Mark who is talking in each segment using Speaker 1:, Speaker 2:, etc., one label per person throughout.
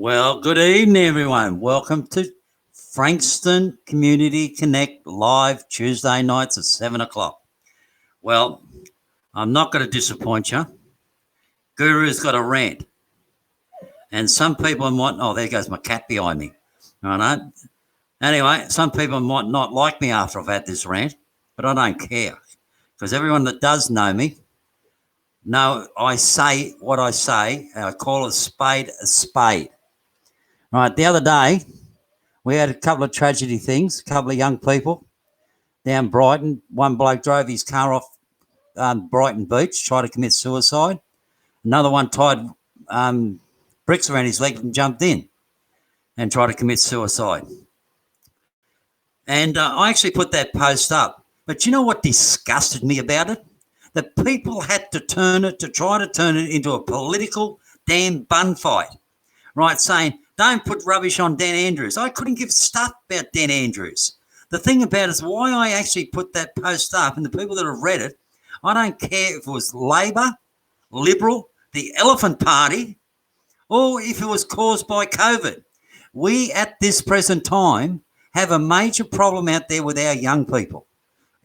Speaker 1: Well, good evening, everyone. Welcome to Frankston Community Connect live Tuesday nights at 7 o'clock. Well, I'm not going to disappoint you. Guru's got a rant. And some people might, oh, there goes my cat behind me. All right. Anyway, some people might not like me after I've had this rant, but I don't care because everyone that does know me, know I say what I say, and I call a spade a spade. All right, the other day, we had a couple of tragedy things, a couple of young people down Brighton. One bloke drove his car off Brighton Beach, tried to commit suicide. Another one tied bricks around his leg and jumped in and tried to commit suicide. And I actually put that post up. But you know what disgusted me about it? That people had to try to turn it into a political damn bun fight, right? Saying, don't put rubbish on Dan Andrews. I couldn't give stuff about Dan Andrews. The thing about it is why I actually put that post up, and the people that have read it, I don't care if it was Labor, Liberal, the Elephant Party, or if it was caused by COVID. We, at this present time, have a major problem out there with our young people.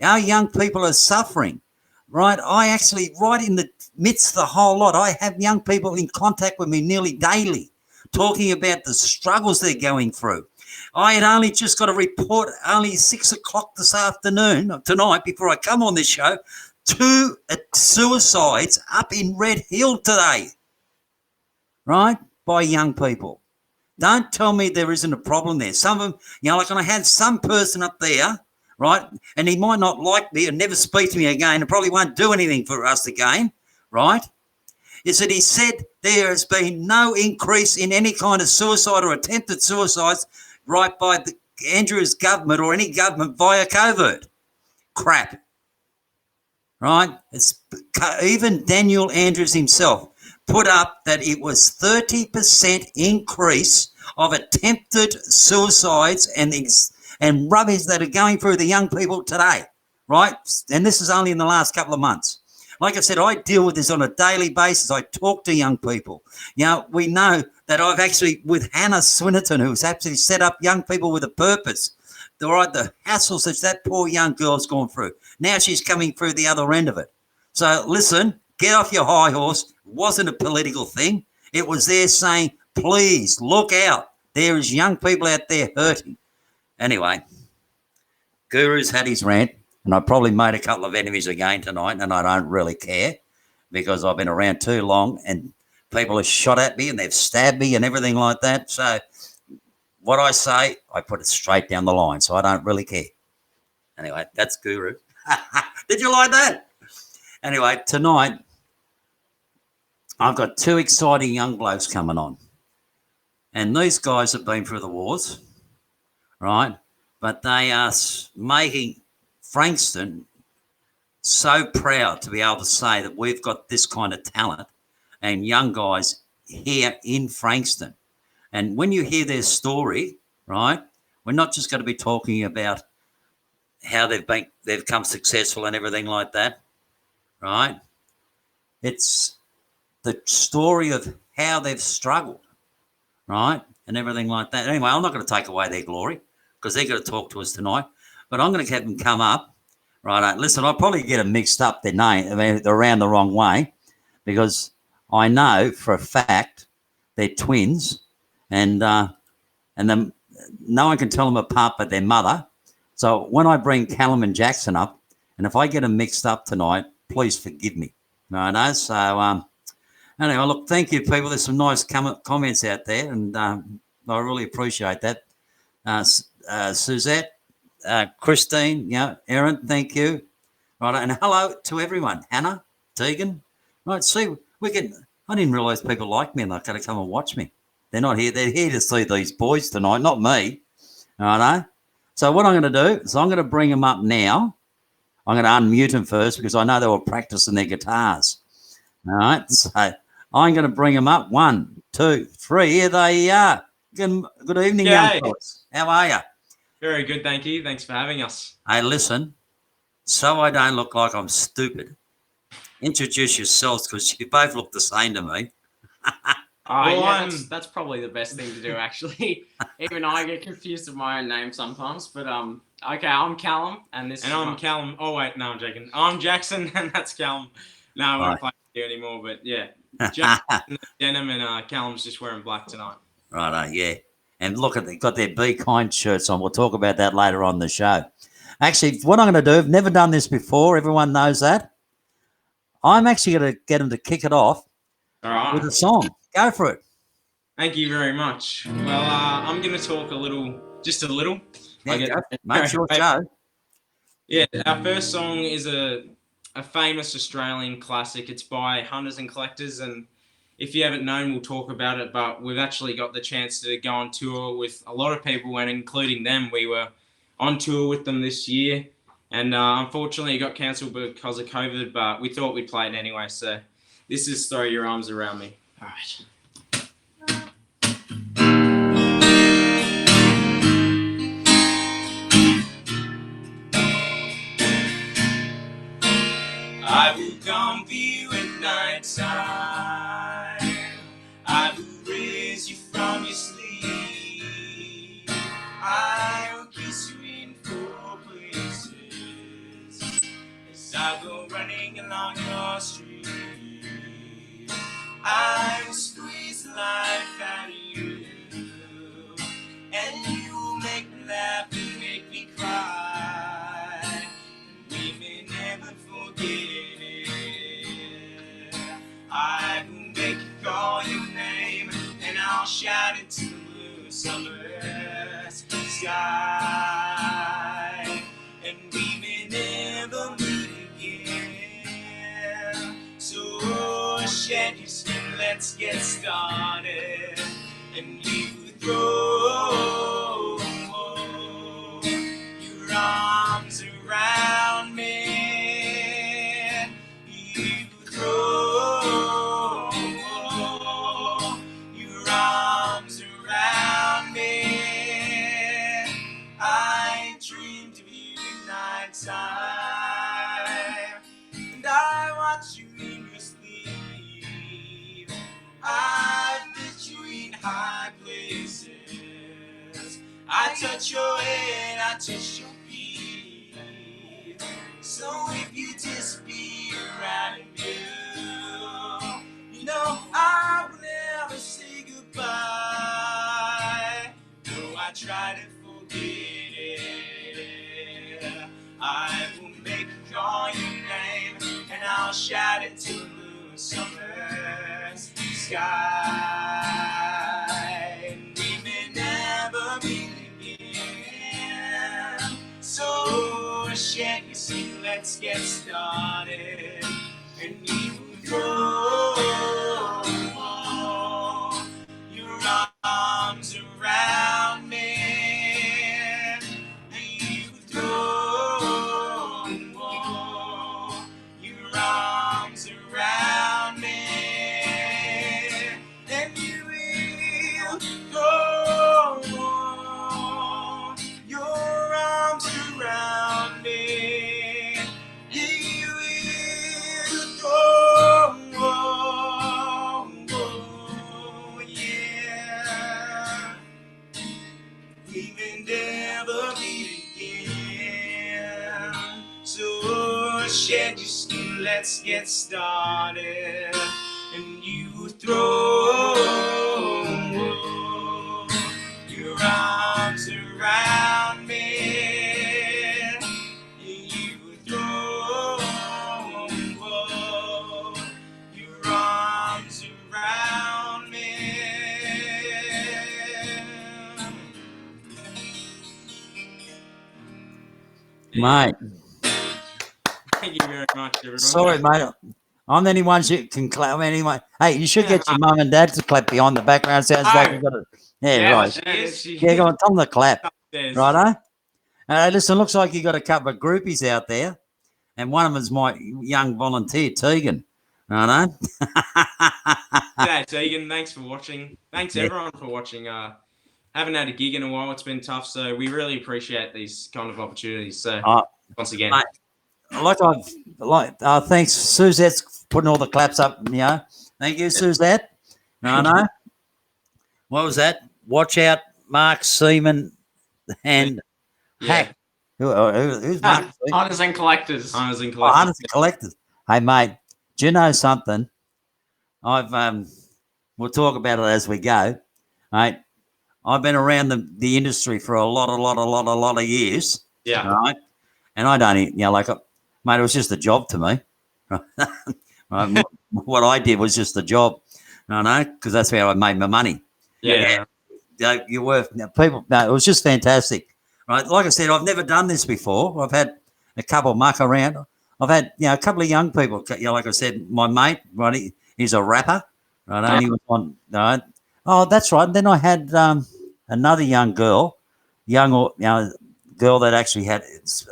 Speaker 1: Our young people are suffering, right? I actually, right in the midst of the whole lot, I have young people in contact with me nearly daily, talking about the struggles they're going through. I had only just got a report only 6 o'clock this afternoon, tonight, before I come on this show, 2 suicides up in Red Hill today, right, by young people. Don't tell me there isn't a problem there. Some of them, like I had some person up there, right, and he might not like me and never speak to me again and probably won't do anything for us again, right, is that he said there has been no increase in any kind of suicide or attempted suicides, right, by the Andrews government or any government via COVID. Crap. Right? It's even Daniel Andrews himself put up that it was 30% increase of attempted suicides and rubbish that are going through the young people today, right? And this is only in the last couple of months. Like I said, I deal with this on a daily basis. I talk to young people. We know that I've actually, with Hannah Swinnerton, who's actually set up young people with a purpose, the hassles that poor young girl's gone through. Now she's coming through the other end of it. So listen, get off your high horse. It wasn't a political thing. It was there saying, please look out. There is young people out there hurting. Anyway, Guru's had his rant, and I probably made a couple of enemies again tonight, and I don't really care because I've been around too long and people have shot at me and they've stabbed me and everything like that. So what I say, I put it straight down the line, so I don't really care. Anyway, that's Guru. Did you like that? Anyway, tonight, I've got 2 exciting young blokes coming on. And these guys have been through the wars, right? But they are making Frankston so proud to be able to say that we've got this kind of talent and young guys here in Frankston. And when you hear their story, right, we're not just going to be talking about how they've become successful and everything like that, right? It's the story of how they've struggled, right, and everything like that. Anyway, I'm not going to take away their glory because they're going to talk to us tonight, but I'm going to have them come up, right? Listen, I'll probably get them mixed up, their name, they're around the wrong way because I know for a fact they're twins. And then no one can tell them apart but their mother. So when I bring Callum and Jackson up, and if I get them mixed up tonight, please forgive me. Right? So anyway, look, thank you, people. There's some nice comments out there, and I really appreciate that. Suzette, Christine, Erin, thank you. Right, and hello to everyone. Hannah, Tegan. Right, see, I didn't realise people like me and they're going to come and watch me. They're not here. They're here to see these boys tonight, not me. All right. So what I'm going to do is I'm going to bring them up now. I'm going to unmute them first because I know they were practicing their guitars. All right. So I'm going to bring them up. 1, 2, 3. Here they are. Good evening, young fellas. How are you?
Speaker 2: Very good, thank you. Thanks for having us.
Speaker 1: Hey, listen, so I don't look like I'm stupid, introduce yourselves because you both look the same to me.
Speaker 2: Well,
Speaker 3: Yeah, that's probably the best thing to do, actually. Even I get confused with my own name sometimes. But okay, I'm Callum, and
Speaker 2: I'm Callum. Oh wait, no, I'm joking. I'm Jackson, and that's Callum. No, I won't play with you anymore. But yeah, Jackson, denim, and Callum's just wearing black tonight.
Speaker 1: Righto, yeah. And look, they've got their Be Kind shirts on. We'll talk about that later on in the show. Actually, what I'm going to do, I've never done this before. Everyone knows that. I'm actually going to get them to kick it off with a song. Go for it.
Speaker 2: Thank you very much. Well, I'm going to talk just a little.
Speaker 1: Yeah, make sure show.
Speaker 2: Yeah, our first song is a famous Australian classic. It's by Hunters and Collectors, and if you haven't known, we'll talk about it, but we've actually got the chance to go on tour with a lot of people, and including them. We were on tour with them this year, and unfortunately it got cancelled because of COVID, but we thought we'd play it anyway, so this is Throw Your Arms Around Me. All right. I will comfort you at night time. I will raise you from your sleep. I will kiss you in 4 places as I go running along your street. I will squeeze the life out of you, and you will make me laugh and make me cry. We may never forget it. I will make you call your name, and I'll shout it to the blue summer sky. And we may never meet again. So shed your skin, let's get started. And you throw your arms around me. You throw your arms around me. I dreamed of you at night time, and I watch you in your sleep. I put you in high places. I touch your head, I touch your feet. So if you disappear out of view, you know I will never say goodbye. Though I try to forget it, I will make you call your name, and I'll shout it to the blue summer's sky. And we may never meet again. So shed your skin, let's get started. And you throw your arms around me. And you throw your arms around me. And you will throw your arms around me. You will throw, yeah. We may never meet again. So shed your skin, let's get started. And you throw your arms around me. You throw your arms around me.
Speaker 1: Mate.
Speaker 2: Thank you very much, everyone.
Speaker 1: Sorry, mate. I'm the only ones who can clap anyway. Hey, you should get your mum and dad to clap behind the background. Sounds like you've got it. Yeah, right. Yeah, go on, tell them to clap. Righto. Listen, looks like you got a couple of groupies out there, and one of them is my young volunteer, Tegan. Righto.
Speaker 2: Yeah, Tegan, thanks for watching. Thanks everyone for watching. Haven't had a gig in a while. It's been tough, so we really appreciate these kind of opportunities. So once again,
Speaker 1: mate, thanks, Suzette's putting all the claps up. You know, thank you, Suzette. I know. what was that? Watch out, Mark Seaman and Hack. Who's Mark Seaman?
Speaker 3: Hunters and collectors.
Speaker 2: Hunters and
Speaker 1: Oh,
Speaker 2: collectors.
Speaker 1: Hunters and Collectors. Hey, mate, do you know something? We'll talk about it as we go. Mate, I've been around the industry for a lot of years.
Speaker 2: Yeah.
Speaker 1: Right. And I don't, mate, it was just a job to me. Right? What I did was just a job, because that's how I made my money.
Speaker 2: Yeah.
Speaker 1: You were people. No, it was just fantastic, right? Like I said, I've never done this before. I've had a couple muck around. I've had a couple of young people. Like I said, my mate, right? He's a rapper, right? And he was on. Right? Oh, that's right. And then I had another young girl that actually had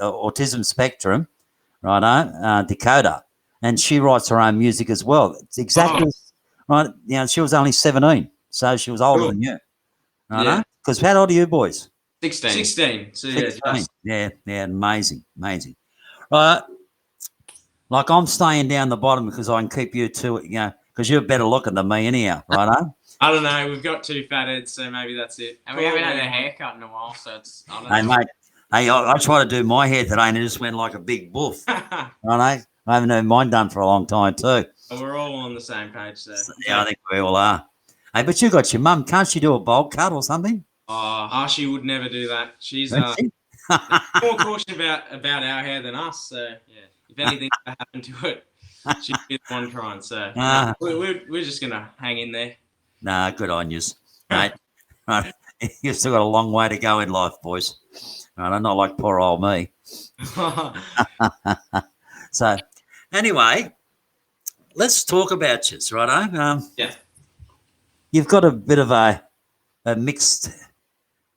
Speaker 1: autism spectrum, right? Dakota, and she writes her own music as well. It's exactly right. She was only 17, so she was older than you.
Speaker 2: Yeah.
Speaker 1: Because how old are you boys?
Speaker 2: 16. So
Speaker 1: 16. Yeah, amazing. Right. Like I'm staying down the bottom because I can keep you two, because you're better looking than me anyhow, right?
Speaker 2: I don't know. We've got 2 fat heads, so maybe that's it.
Speaker 3: And we haven't had a haircut in a while, so it's.
Speaker 1: Hey, mate. Hey, I tried to do my hair today and it just went like a big boof. Right? I haven't had mine done for a long time too.
Speaker 2: We're all on the same page, so.
Speaker 1: Yeah, I think we all are. Hey, but you got your mum. Can't she do a bowl cut or something?
Speaker 2: Oh, she would never do that. She's more cautious about our hair than us. So yeah, if anything happened to it, she'd be the one trying. So we're just gonna hang in there.
Speaker 1: Nah, good on yous, mate. Right. You've still got a long way to go in life, boys. Right, not like poor old me. So, anyway, let's talk about you, righto?
Speaker 2: Yeah.
Speaker 1: You've got a bit of a mixed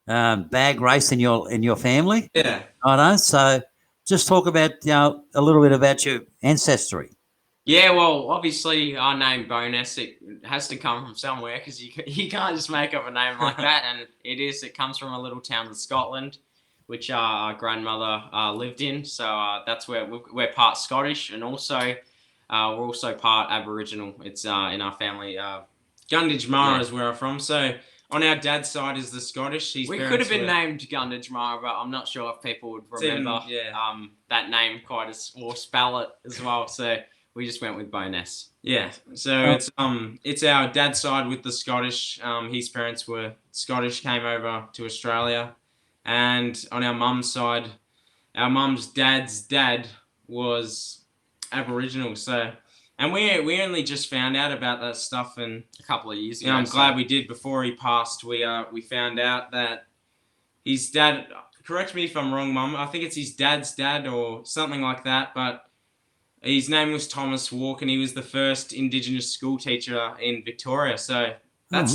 Speaker 1: bag race in your family.
Speaker 2: Yeah.
Speaker 1: Righto? So, just talk about a little bit about your ancestry.
Speaker 3: Yeah, well, obviously our name Ness, it has to come from somewhere because you can't just make up a name like that, and it comes from a little town in Scotland, which our grandmother lived in. So that's where we're part Scottish, and also we're also part Aboriginal. It's in our family. Gunditjmara is where I'm from. So on our dad's side is the Scottish. We could have been named Gunditjmara, but I'm not sure if people would remember that name or spell it as well. So we just went with Ness.
Speaker 2: Yeah. So it's our dad's side with the Scottish. His parents were Scottish, came over to Australia. And on our mum's side, our mum's dad's dad was Aboriginal. So, and we only just found out about that stuff and
Speaker 3: a couple of years ago.
Speaker 2: I'm glad we did. Before he passed, we found out that his dad. Correct me if I'm wrong, Mum. I think it's his dad's dad or something like that. But his name was Thomas Walk, and he was the first Indigenous school teacher in Victoria. So that's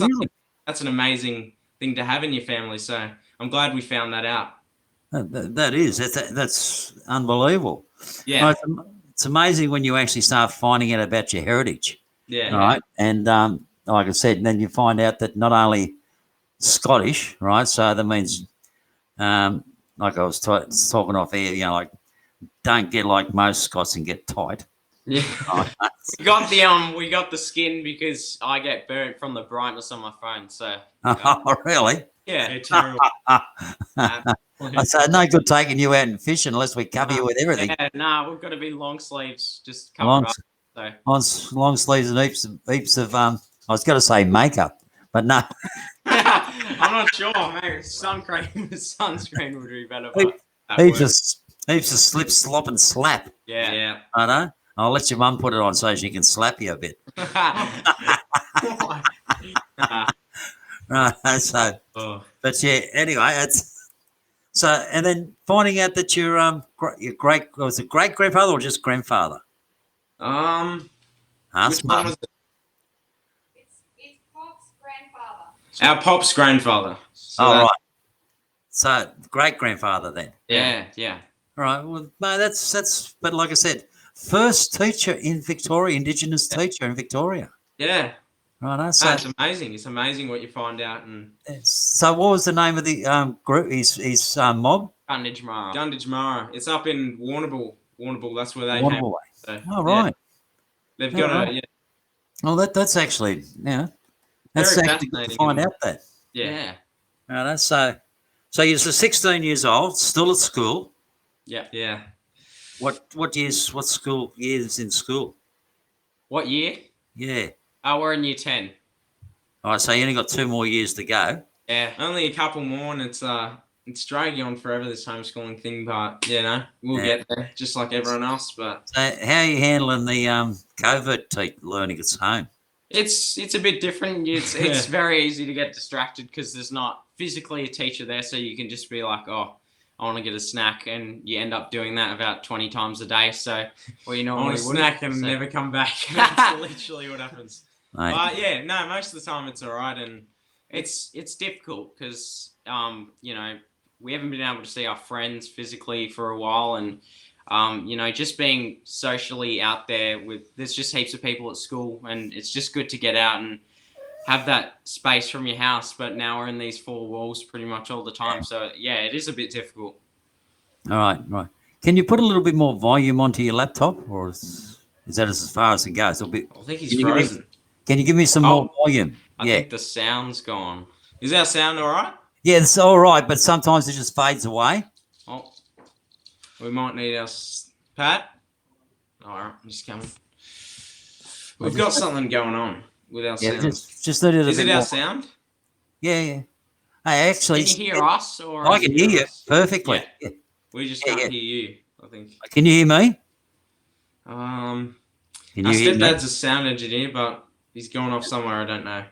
Speaker 2: that's an amazing thing to have in your family. So I'm glad we found that out.
Speaker 1: That's unbelievable.
Speaker 2: Yeah.
Speaker 1: Right, it's amazing when you actually start finding out about your heritage.
Speaker 2: Yeah.
Speaker 1: Right. And like I said, and then you find out that not only Scottish, right? So that means, like I was talking off air, like don't get like most Scots and get tight.
Speaker 3: Yeah. we got the skin because I get burnt from the brightness on my phone. So.
Speaker 1: Oh, really?
Speaker 3: Yeah.
Speaker 2: Terrible.
Speaker 1: I said, no good taking you out and fishing unless we cover you with everything.
Speaker 3: Yeah, we've got to be long sleeves, just cover up.
Speaker 1: Long sleeves and heaps of I was going to say makeup, but no.
Speaker 3: I'm not sure. Maybe sunscreen would be better.
Speaker 1: Heaps of slip, slop, and slap.
Speaker 3: Yeah.
Speaker 1: I know. I'll let your mum put it on so she can slap you a bit. Right. So, but yeah. Anyway, it's so, and then finding out that your was it great grandfather or just grandfather?
Speaker 2: Which one was it?
Speaker 4: It's Pop's grandfather.
Speaker 2: Our Pop's grandfather.
Speaker 1: So right. So great grandfather then.
Speaker 3: Yeah.
Speaker 1: All right. Well, no, that's. But like I said, first teacher in Victoria, Indigenous teacher in Victoria.
Speaker 2: Yeah.
Speaker 1: Right. So
Speaker 2: it's amazing. It's amazing what you find out. And
Speaker 1: so, what was the name of the group? His mob.
Speaker 3: Gunditjmara.
Speaker 2: It's up in Warrnambool. That's where they came. So,
Speaker 1: right.
Speaker 2: They've got
Speaker 1: Well, that's actually That's
Speaker 2: Very
Speaker 1: actually good to
Speaker 2: fascinating.
Speaker 1: find out that.
Speaker 2: Yeah.
Speaker 1: Right, so you're 16 years old, still at school.
Speaker 2: Yeah.
Speaker 1: What school years in school?
Speaker 3: What year?
Speaker 1: Yeah.
Speaker 3: Oh, we're in year 10.
Speaker 1: All right, so you only got 2 more years to go.
Speaker 3: Yeah.
Speaker 2: Only a couple more, and it's dragging on forever, this homeschooling thing. But we'll get there, just like everyone else. But
Speaker 1: So how are you handling the COVID learning at home?
Speaker 3: It's a bit different. It's
Speaker 2: Yeah.
Speaker 3: very easy to get distracted because there's not physically a teacher there, so you can just be like, oh, I want to get a snack, and you end up doing that about 20 times a day. So, well, you know,
Speaker 2: I want to snack and never come back. That's literally what happens.
Speaker 1: Mate,
Speaker 2: But no, most of the time it's all right, and
Speaker 3: it's difficult because you know, we haven't been able to see our friends physically for a while, and you know, just being socially out there there's just heaps of people at school, and it's just good to get out and have that space from your house. But now we're in these 4 walls pretty much all the time, so yeah, it is a bit difficult.
Speaker 1: all right. Can you put a little bit more volume onto your laptop, or is that as far as it goes?
Speaker 2: I think he's
Speaker 1: Can you give me-
Speaker 2: frozen.
Speaker 1: Can you give me some more volume?
Speaker 3: I think the sound's gone.
Speaker 2: Is our sound all right?
Speaker 1: Yeah, it's all right, but sometimes it just fades away.
Speaker 2: Oh, we might need our Pat. All right, I'm just coming. We've got something going on with our
Speaker 1: Yeah,
Speaker 2: sound.
Speaker 1: just need it a
Speaker 2: Is
Speaker 1: bit
Speaker 2: it our
Speaker 1: more.
Speaker 2: sound?
Speaker 1: Yeah. Hey, actually,
Speaker 3: Can you hear us? Or
Speaker 1: I can hear you perfectly.
Speaker 2: Yeah.
Speaker 1: Yeah.
Speaker 2: We just
Speaker 1: Yeah,
Speaker 2: can't
Speaker 1: yeah.
Speaker 2: hear you, I think.
Speaker 1: Can you hear me?
Speaker 2: Our
Speaker 1: Can you hear me?
Speaker 2: stepdad's a sound engineer, but he's gone off somewhere I don't know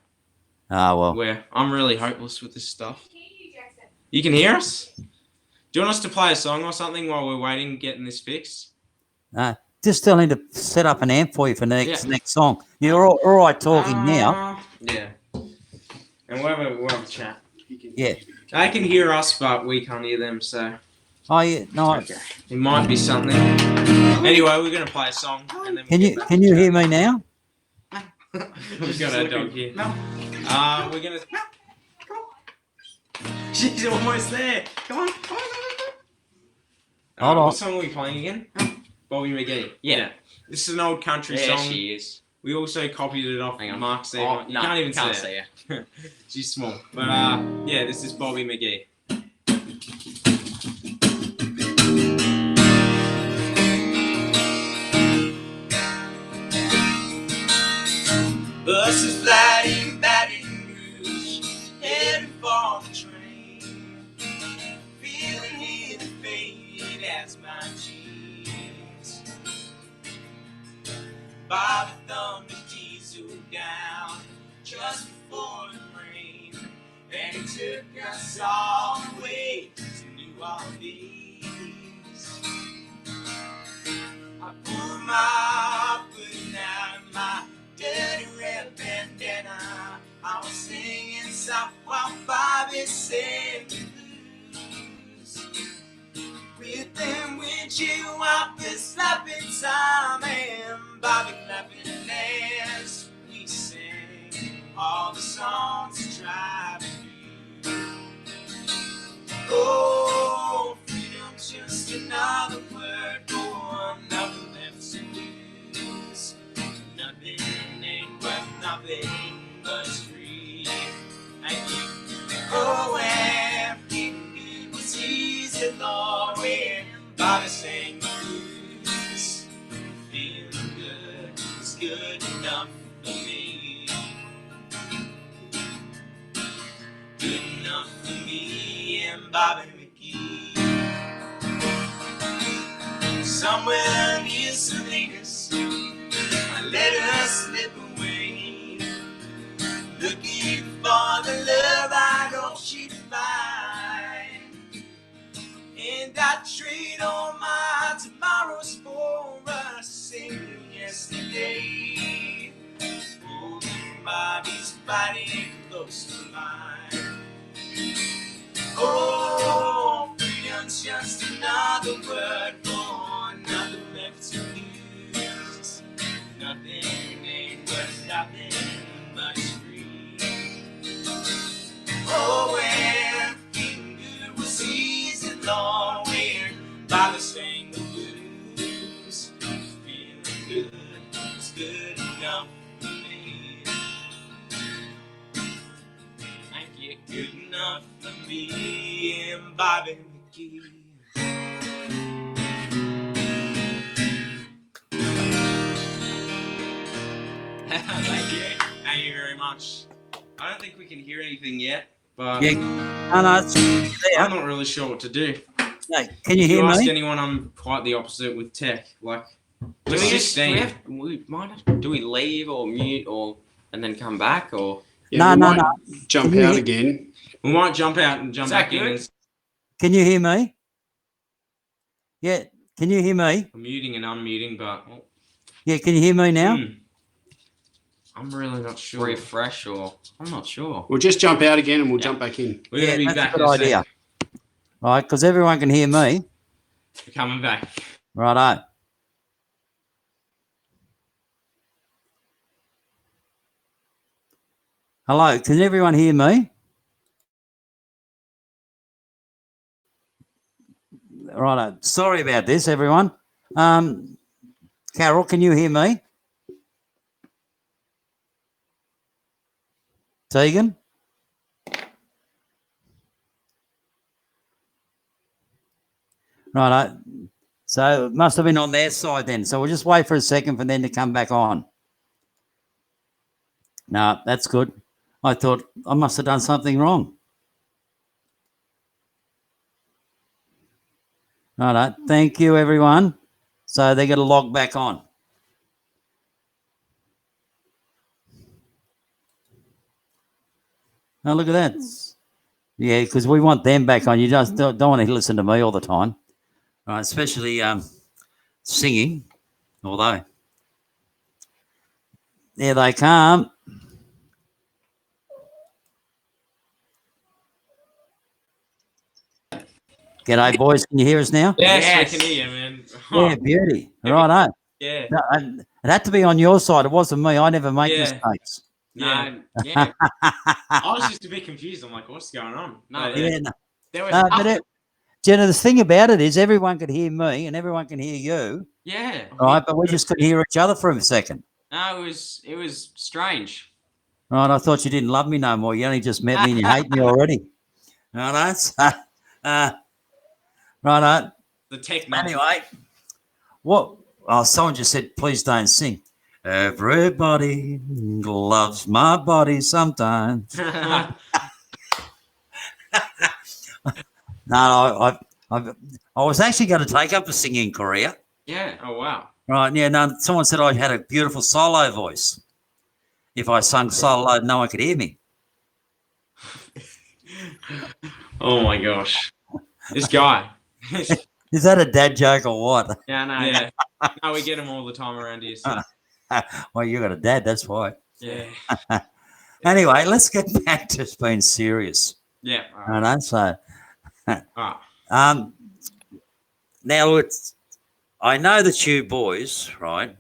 Speaker 1: Ah, well.
Speaker 2: where. I'm really hopeless with this stuff.
Speaker 4: Can you, Jackson?
Speaker 2: You can hear us? Do you want us to play a song or something while we're waiting, getting this fixed?
Speaker 1: Just still need to set up an amp for you for next song. You're all right talking now.
Speaker 2: Yeah. And we'll have a chat.
Speaker 1: Yeah.
Speaker 2: They can hear us, but we can't hear them, so
Speaker 1: Oh, yeah. No.
Speaker 2: it might be something. Anyway, we're going to play a song. And then
Speaker 1: Can you hear me now?
Speaker 2: We've got our dog here. We're going to... She's almost there. Come on.
Speaker 1: Hold on.
Speaker 2: What song are we playing again? Bobby McGee.
Speaker 3: Yeah.
Speaker 2: This is an old country
Speaker 3: Yeah,
Speaker 2: song.
Speaker 3: she is.
Speaker 2: We also copied it off
Speaker 3: Hang on.
Speaker 2: Mark's there.
Speaker 3: Oh,
Speaker 2: You
Speaker 3: no,
Speaker 2: can't even
Speaker 3: can't
Speaker 2: see
Speaker 3: see
Speaker 2: it.
Speaker 3: her.
Speaker 2: She's small. But this is Bobby McGee. Buses flying Baton Rouge, heading for the train. Feeling in the fade as my jeans. Bobby thumbed the diesel down just before the rain, and it took us all the way to New Orleans. I pulled my foot out of my dirty red bandana. I was singing soft while Bobby sang the blues. With them windshield wipers slapping time and Bobby clapping as we sang all the songs that drive you. Oh, freedom's just another word for nothing left to lose. Nothing ain't worth nothing but it's free. Thank you. Oh, and feeling good was easy, Lord, when Bobby sang the blues. Feeling good was good enough for me. Good enough for me and Bobby McGee. Somewhere near Salinas, I let her slip away, looking for the love I know she'd find. And I trade all my tomorrows for a single yesterday. Oh, Bobby's fighting close to mine. Oh, freedom's just another word for nothing left to lose. Nothing ain't worth nothing but it's free. Oh, and feeling good was easy, Lord, when Bobby sang the blues. Feeling good was good enough for me. enough for me and Bobby McGee. Thank you. Thank you very much. I don't think we can hear anything yet, but
Speaker 1: Yeah. No, it's there.
Speaker 2: I'm not really sure what to do.
Speaker 1: No, can you
Speaker 2: If
Speaker 1: hear
Speaker 2: you ask
Speaker 1: me?
Speaker 2: anyone, I'm quite the opposite with tech. Like,
Speaker 3: Do
Speaker 2: just
Speaker 3: we,
Speaker 2: 16.
Speaker 3: do we leave or mute or and then come back or?
Speaker 5: Yeah,
Speaker 1: No,
Speaker 5: we might jump
Speaker 1: Can you
Speaker 5: out
Speaker 1: hear-
Speaker 5: again.
Speaker 2: We might jump out and jump
Speaker 3: Is that
Speaker 2: back in.
Speaker 3: good?
Speaker 2: And
Speaker 1: Can you hear me? Yeah, can you hear me?
Speaker 2: I'm muting and unmuting, but
Speaker 1: Yeah, can you hear me now?
Speaker 2: I'm really not sure.
Speaker 3: Refresh or I'm not sure.
Speaker 5: We'll just jump out again and we'll
Speaker 3: Yeah.
Speaker 5: jump back in.
Speaker 2: We're gonna be
Speaker 1: that's
Speaker 2: back
Speaker 1: a
Speaker 2: in
Speaker 1: good
Speaker 2: a
Speaker 1: idea.
Speaker 2: sec.
Speaker 1: Right, because everyone can hear me.
Speaker 2: We're coming back.
Speaker 1: Righto. Hello, can everyone hear me? Righto. Sorry about this, everyone. Carol, can you hear me? Tegan? Righto. So it must have been on their side then. So we'll just wait for a second for them to come back on. No, that's good. I thought I must have done something wrong. Righto. Thank you, everyone. So they're going to log back on. Oh, look at that. Yeah, because we want them back on. You just don't want to listen to me all the time. Right, especially singing, although there they come. G'day, boys. Can you hear us now?
Speaker 2: Yes,
Speaker 3: Yes.
Speaker 2: we can hear you, man.
Speaker 1: Yeah, beauty. Righto.
Speaker 2: Yeah.
Speaker 1: No, it had to be on your side. It wasn't me. I never make
Speaker 2: Yeah.
Speaker 1: mistakes.
Speaker 2: Yeah.
Speaker 3: No, yeah,
Speaker 2: I was just a bit confused. I'm like, what's going on?
Speaker 3: No,
Speaker 2: But,
Speaker 1: Yeah, no.
Speaker 3: there was.
Speaker 1: But Jenna, the thing about it is everyone could hear me and everyone can hear you,
Speaker 3: Yeah.
Speaker 1: right? But we just couldn't hear each other for a second.
Speaker 3: No, it was strange.
Speaker 1: Right, I thought you didn't love me no more. You only just met me and you hate me already. Right, so, right.
Speaker 2: the tech.
Speaker 1: Anyway, what? Oh, someone just said, please don't sing. Everybody loves my body sometimes. No, I was actually going to take up a singing career.
Speaker 3: Yeah.
Speaker 2: Oh wow.
Speaker 1: Right, yeah. No, someone said I had a beautiful solo voice. If I sung solo, no one could hear me.
Speaker 2: Oh my gosh. This guy.
Speaker 1: Is that a dad joke or what?
Speaker 3: Yeah. No.
Speaker 2: Yeah. No, we get him all the time around here. So.
Speaker 1: Well, you got a dad, that's why.
Speaker 2: Yeah.
Speaker 1: Anyway, let's get back to being serious.
Speaker 2: Yeah.
Speaker 1: I know. So,
Speaker 2: Ah.
Speaker 1: now it's. I know that you boys, right,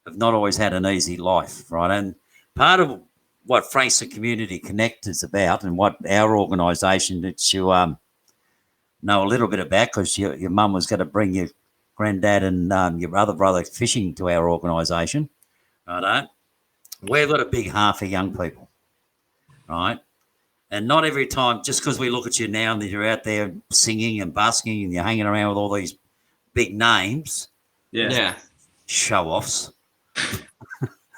Speaker 1: have not always had an easy life, right, and part of what Frankston Community Connect is about, and what our organisation that you know a little bit about, because your mum was going to bring your granddad and your other brother fishing to our organisation, right? We've got a big heart for young people, right? And not every time, just because we look at you now and that you're out there singing and busking and you're hanging around with all these big names,
Speaker 2: Yeah.
Speaker 3: Yeah.
Speaker 1: show-offs,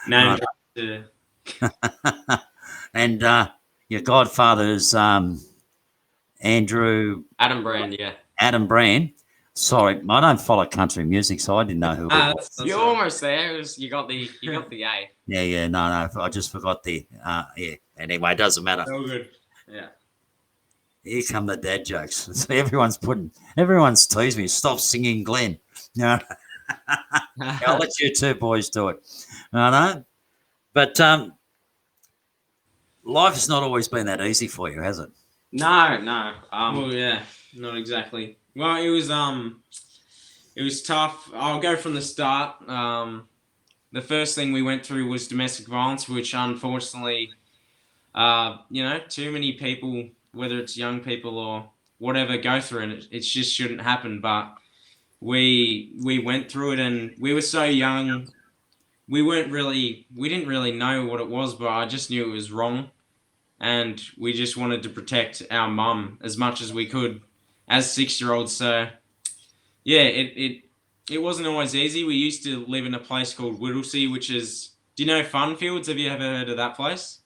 Speaker 2: Name.
Speaker 1: and your godfather's Andrew
Speaker 3: Adam Brand. Yeah.
Speaker 1: Adam Brand. Sorry, I don't follow country music, so I didn't know who it was.
Speaker 2: That's
Speaker 3: You're
Speaker 2: all right.
Speaker 3: almost there. You got the A.
Speaker 1: Yeah, no, I just forgot the, yeah. Anyway, it doesn't matter.
Speaker 2: All good. Yeah.
Speaker 1: Here come the dad jokes. So everyone's teased me. Stop singing, Glenn. No, I'll let you two boys do it. I know. But life has not always been that easy for you, has it?
Speaker 3: No.
Speaker 2: Well, yeah, not exactly. Well, it was tough. I'll go from the start. The first thing we went through was domestic violence, which unfortunately, too many people, whether it's young people or whatever, go through it. It just shouldn't happen. But we went through it, and we were so young. We didn't really know what it was, but I just knew it was wrong. and we just wanted to protect our mum as much as we could as 6-year-olds. So, yeah, it wasn't always easy. We used to live in a place called Whittlesea, which is, do you know Funfields? Have you ever heard of that place?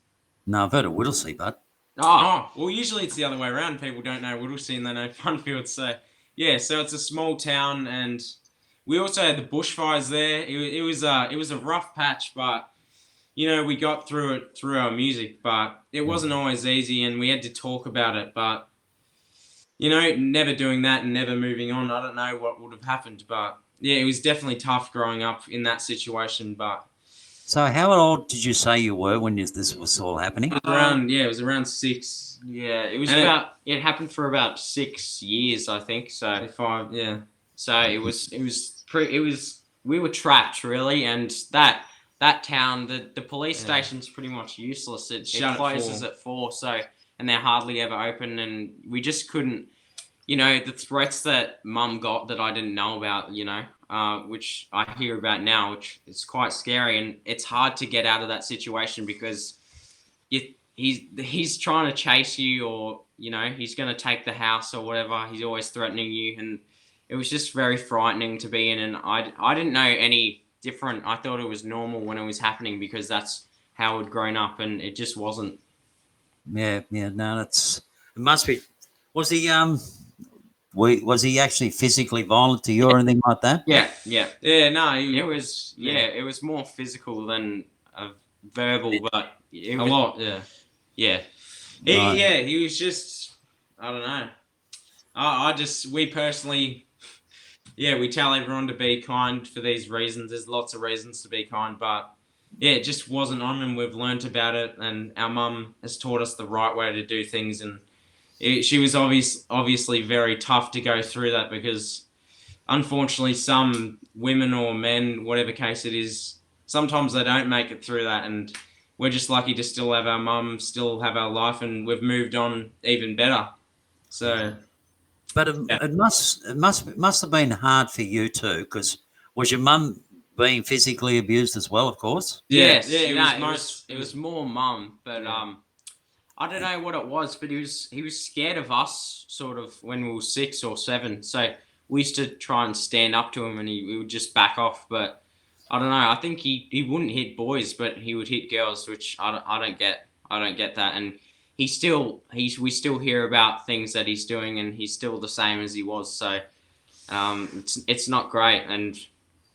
Speaker 1: No, I've heard of Whittlesea, but
Speaker 2: Oh, well, usually it's the other way around. People don't know Whittlesea and they know Funfields. So, yeah, so it's a small town, and we also had the bushfires there. It was a rough patch, but we got through it through our music. But it wasn't always easy, and we had to talk about it. But never doing that and never moving on, I don't know what would have happened. But yeah, it was definitely tough growing up in that situation. But
Speaker 1: so how old did you say you were when this was all happening?
Speaker 2: it was around 6.
Speaker 3: Yeah, it was
Speaker 2: And
Speaker 3: it happened for about 6 years, I think. So
Speaker 2: 5, yeah.
Speaker 3: So we were trapped really, and that town, the police station's pretty much useless. It closes at 4, so, and they're hardly ever open, and we just couldn't, the threats that Mum got that I didn't know about, which I hear about now, which is quite scary, and it's hard to get out of that situation because he's trying to chase you, or he's going to take the house or whatever. He's always threatening you, and it was just very frightening to be in. And I didn't know any different. I thought it was normal when it was happening because that's how I'd grown up, and it just wasn't.
Speaker 1: Yeah. No, it must be. Was he actually physically violent to you or anything like that?
Speaker 3: Yeah.
Speaker 2: No,
Speaker 3: it was more physical than verbal, but
Speaker 2: a lot.
Speaker 3: Yeah.
Speaker 2: He was just, I don't know. We personally, we tell everyone to be kind for these reasons. There's lots of reasons to be kind, but it just wasn't on, and we've learnt about it, and our mum has taught us the right way to do things, and she was obviously very tough to go through that because unfortunately some women or men, whatever case it is, sometimes they don't make it through that, and we're just lucky to still have our mum, still have our life, and we've moved on even better. So,
Speaker 1: but it must have been hard for you too, because was your mum being physically abused as well? Of course.
Speaker 3: Yes. It was more Mum, but I don't know what it was, but he was scared of us sort of when we were 6 or 7. So we used to try and stand up to him, and he would just back off, but. I don't know. I think he wouldn't hit boys, but he would hit girls, which I don't get. I don't get that. And we still hear about things that he's doing, and he's still the same as he was. So it's not great, and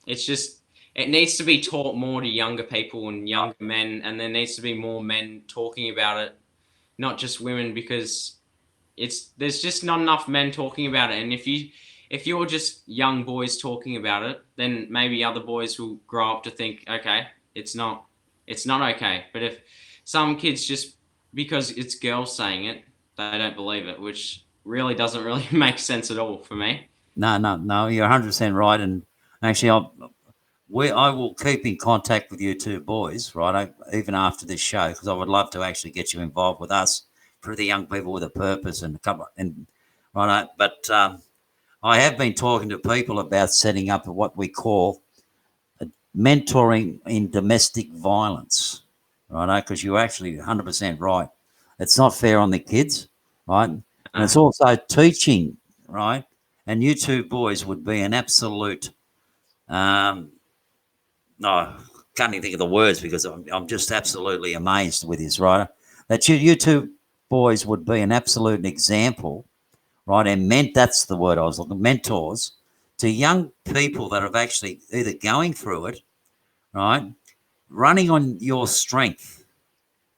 Speaker 3: it's just it needs to be taught more to younger people and younger men, and there needs to be more men talking about it, not just women, because there's just not enough men talking about it. And if you're just young boys talking about it, then maybe other boys will grow up to think, okay, it's not okay. But if some kids just, because it's girls saying it, they don't believe it, which really doesn't really make sense at all for me.
Speaker 1: No, you're 100% right. And actually, I will keep in contact with you two boys, right, even after this show, because I would love to actually get you involved with us for the young people with a purpose and right. But I have been talking to people about setting up what we call mentoring in domestic violence, right? Because you're actually 100% right. It's not fair on the kids, right? And it's also teaching, right? And you two boys would be an absolute, no, I can't even think of the words because I'm just absolutely amazed with this, right? That you two boys would be an absolute example, right? And that's the word I was looking, mentors to young people that are actually either going through it, right? Running on your strength,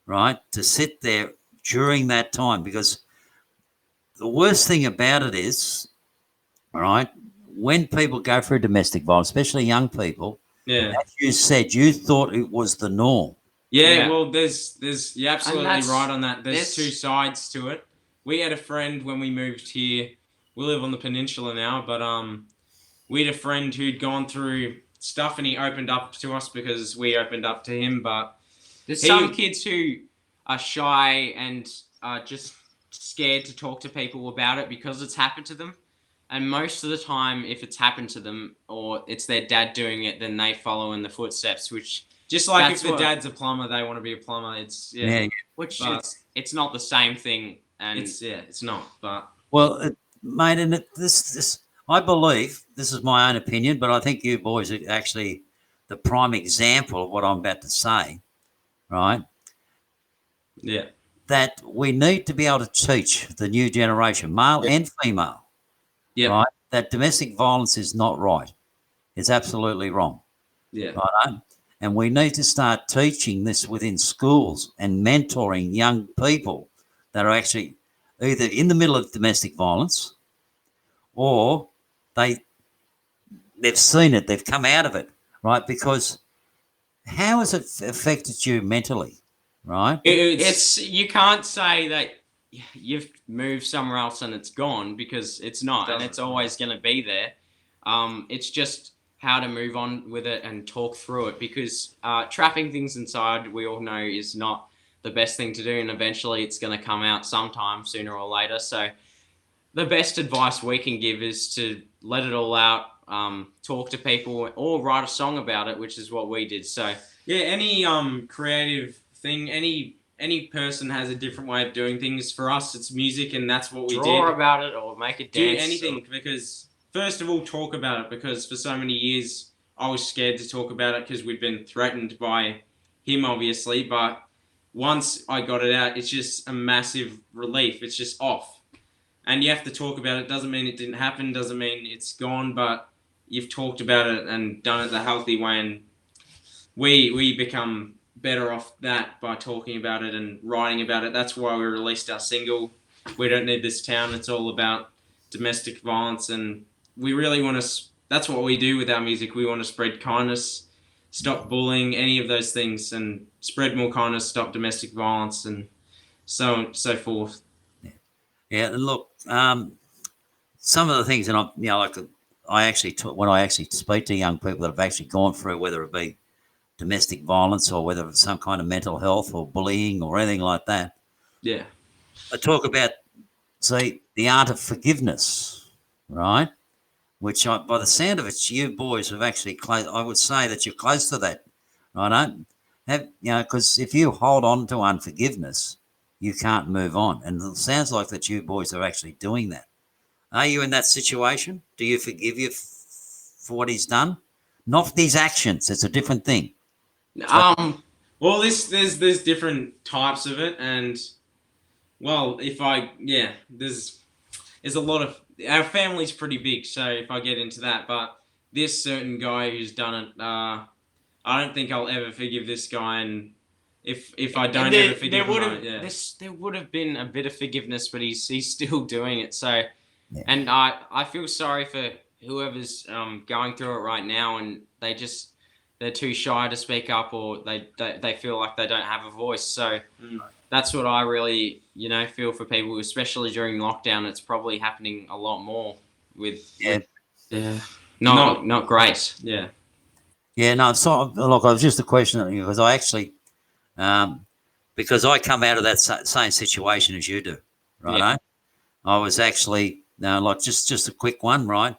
Speaker 1: right? To sit there during that time, because the worst thing about it is, all right, when people go through domestic violence, especially young people, as you said, you thought it was the norm.
Speaker 2: Yeah. Well, there's you're absolutely right on that. There's two sides to it. We had a friend when we moved here. We live on the peninsula now, but we had a friend who'd gone through stuff, and he opened up to us because we opened up to him. But
Speaker 3: there's some kids who are shy and are just scared to talk to people about it because it's happened to them. And most of the time, if it's happened to them or it's their dad doing it, then they follow in the footsteps, which
Speaker 2: Just like
Speaker 3: That's
Speaker 2: if the
Speaker 3: what-
Speaker 2: dad's a plumber, they want to be a plumber.
Speaker 3: Which
Speaker 2: But-
Speaker 3: it's not the same thing, and
Speaker 2: it's not. But
Speaker 1: Well, mate, and this, I believe, this is my own opinion, but I think you boys are actually the prime example of what I'm about to say, right?
Speaker 2: yeah,
Speaker 1: That we need to be able to teach the new generation, male and female,
Speaker 2: yeah,
Speaker 1: right, that domestic violence is not right. It's absolutely wrong,
Speaker 2: yeah,
Speaker 1: right? And we need to start teaching this within schools and mentoring young people that are actually either in the middle of domestic violence or they've seen it, they've come out of it, right? Because how has it affected you mentally, right?
Speaker 3: it's you can't say that you've moved somewhere else and it's gone, because it's not, and it's always going to be there. It's just how to move on with it and talk through it, because trapping things inside, we all know, is not the best thing to do, and eventually it's going to come out sometime, sooner or later. So the best advice we can give is to let it all out, talk to people, or write a song about it, which is what we did. So
Speaker 2: yeah. Any creative thing, any person has a different way of doing things. For us, it's music, and that's what we
Speaker 3: draw
Speaker 2: did.
Speaker 3: about it or make it
Speaker 2: Do
Speaker 3: dance.
Speaker 2: anything, because first of all, talk about it, because for so many years I was scared to talk about it because we'd been threatened by him, obviously. But once I got it out, it's just a massive relief. It's just off, and you have to talk about it. Doesn't mean it didn't happen, doesn't mean it's gone, but you've talked about it and done it the healthy way, and we become better off that by talking about it and writing about it. That's why we released our single, We Don't Need This Town. It's all about domestic violence, and we really want to, that's what we do with our music. We want to spread kindness, stop bullying, any of those things, and spread more kindness, stop domestic violence, and so on, so forth.
Speaker 1: Yeah, and look, some of the things, and I actually when I actually speak to young people that have actually gone through, whether it be domestic violence or whether it's some kind of mental health or bullying or anything like that,
Speaker 2: Yeah.
Speaker 1: I talk about, see, the art of forgiveness, right? Which, by the sound of it, you boys have actually close. I would say that you're close to that, right? Because if you hold on to unforgiveness, you can't move on. And it sounds like that you boys are actually doing that. Are you in that situation? Do you forgive you for what he's done? Not for these actions. It's a different thing.
Speaker 2: Well, there's different types of it, and well, there's a lot of, our family's pretty big, so if I get into that, but this certain guy who's done it, I don't think I'll ever forgive this guy, and if I don't ever forgive him,
Speaker 3: there would have been a bit of forgiveness, but he's still doing it. So,
Speaker 1: Yeah.
Speaker 3: and I feel sorry for whoever's going through it right now, and they're too shy to speak up, or they feel like they don't have a voice. So that's what I really feel for people, especially during lockdown. It's probably happening a lot more with not great.
Speaker 2: Yeah.
Speaker 1: Yeah, no, so look, I was just a question because I actually, because I come out of that same situation as you do, right?
Speaker 3: Yeah.
Speaker 1: I was actually, like just a quick one, right?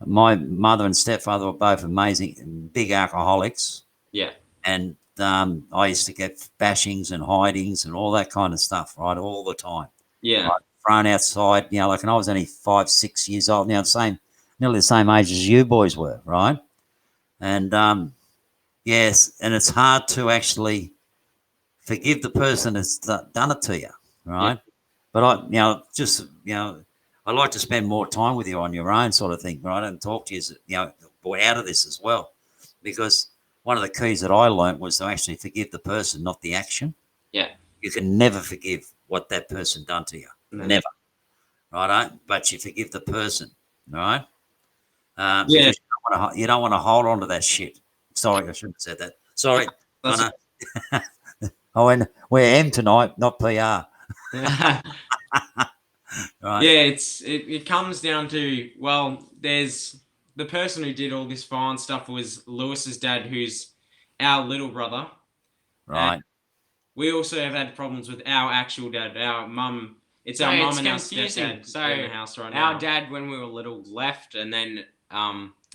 Speaker 1: My mother and stepfather were both amazing, big alcoholics.
Speaker 3: Yeah.
Speaker 1: And I used to get bashings and hidings and all that kind of stuff, right, all the time.
Speaker 3: Yeah.
Speaker 1: Right? Thrown outside, and I was only 5-6 years old, nearly the same age as you boys were, right? And yes, and it's hard to actually forgive the person that's done it to you, right?
Speaker 3: Yeah.
Speaker 1: But I like to spend more time with you on your own sort of thing, right? And talk to you, out of this as well, because one of the keys that I learned was to actually forgive the person, not the action.
Speaker 3: Yeah.
Speaker 1: You can never forgive what that person done to you, never, right? But you forgive the person, right? Because you don't want to hold on to that shit. Sorry, I shouldn't have said that. Sorry. We're M tonight, not PR. Right.
Speaker 2: Yeah, it comes down to, well, there's the person who did all this violent stuff was Lewis's dad, who's our little brother.
Speaker 1: Right.
Speaker 2: And we also have had problems with our actual dad, our mum. It's our mum and our stepdad in the house right now.
Speaker 3: Our dad, when we were little, left, and then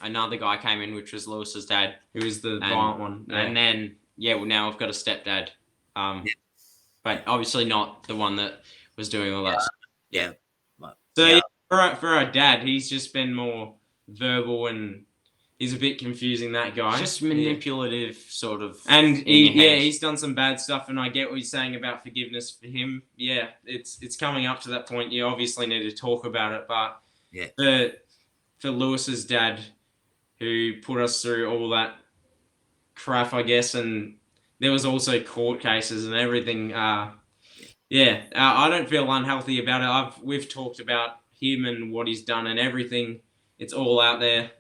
Speaker 3: another guy came in, which was Lewis's dad,
Speaker 2: who was the violent one. Yeah.
Speaker 3: And then well, now I've got a stepdad. But obviously not the one that was doing all that.
Speaker 1: Yeah.
Speaker 2: So
Speaker 1: Yeah.
Speaker 2: for our dad, he's just been more verbal and he's a bit confusing, that guy.
Speaker 3: Just manipulative, sort of.
Speaker 2: And
Speaker 3: in your head.
Speaker 2: he's done some bad stuff, and I get what he's saying about forgiveness for him. Yeah, it's coming up to that point. You obviously need to talk about it, but for Lewis's dad, who put us through all that crap, I guess, and there was also court cases and everything. I don't feel unhealthy about it. We've talked about him and what he's done and everything. It's all out there,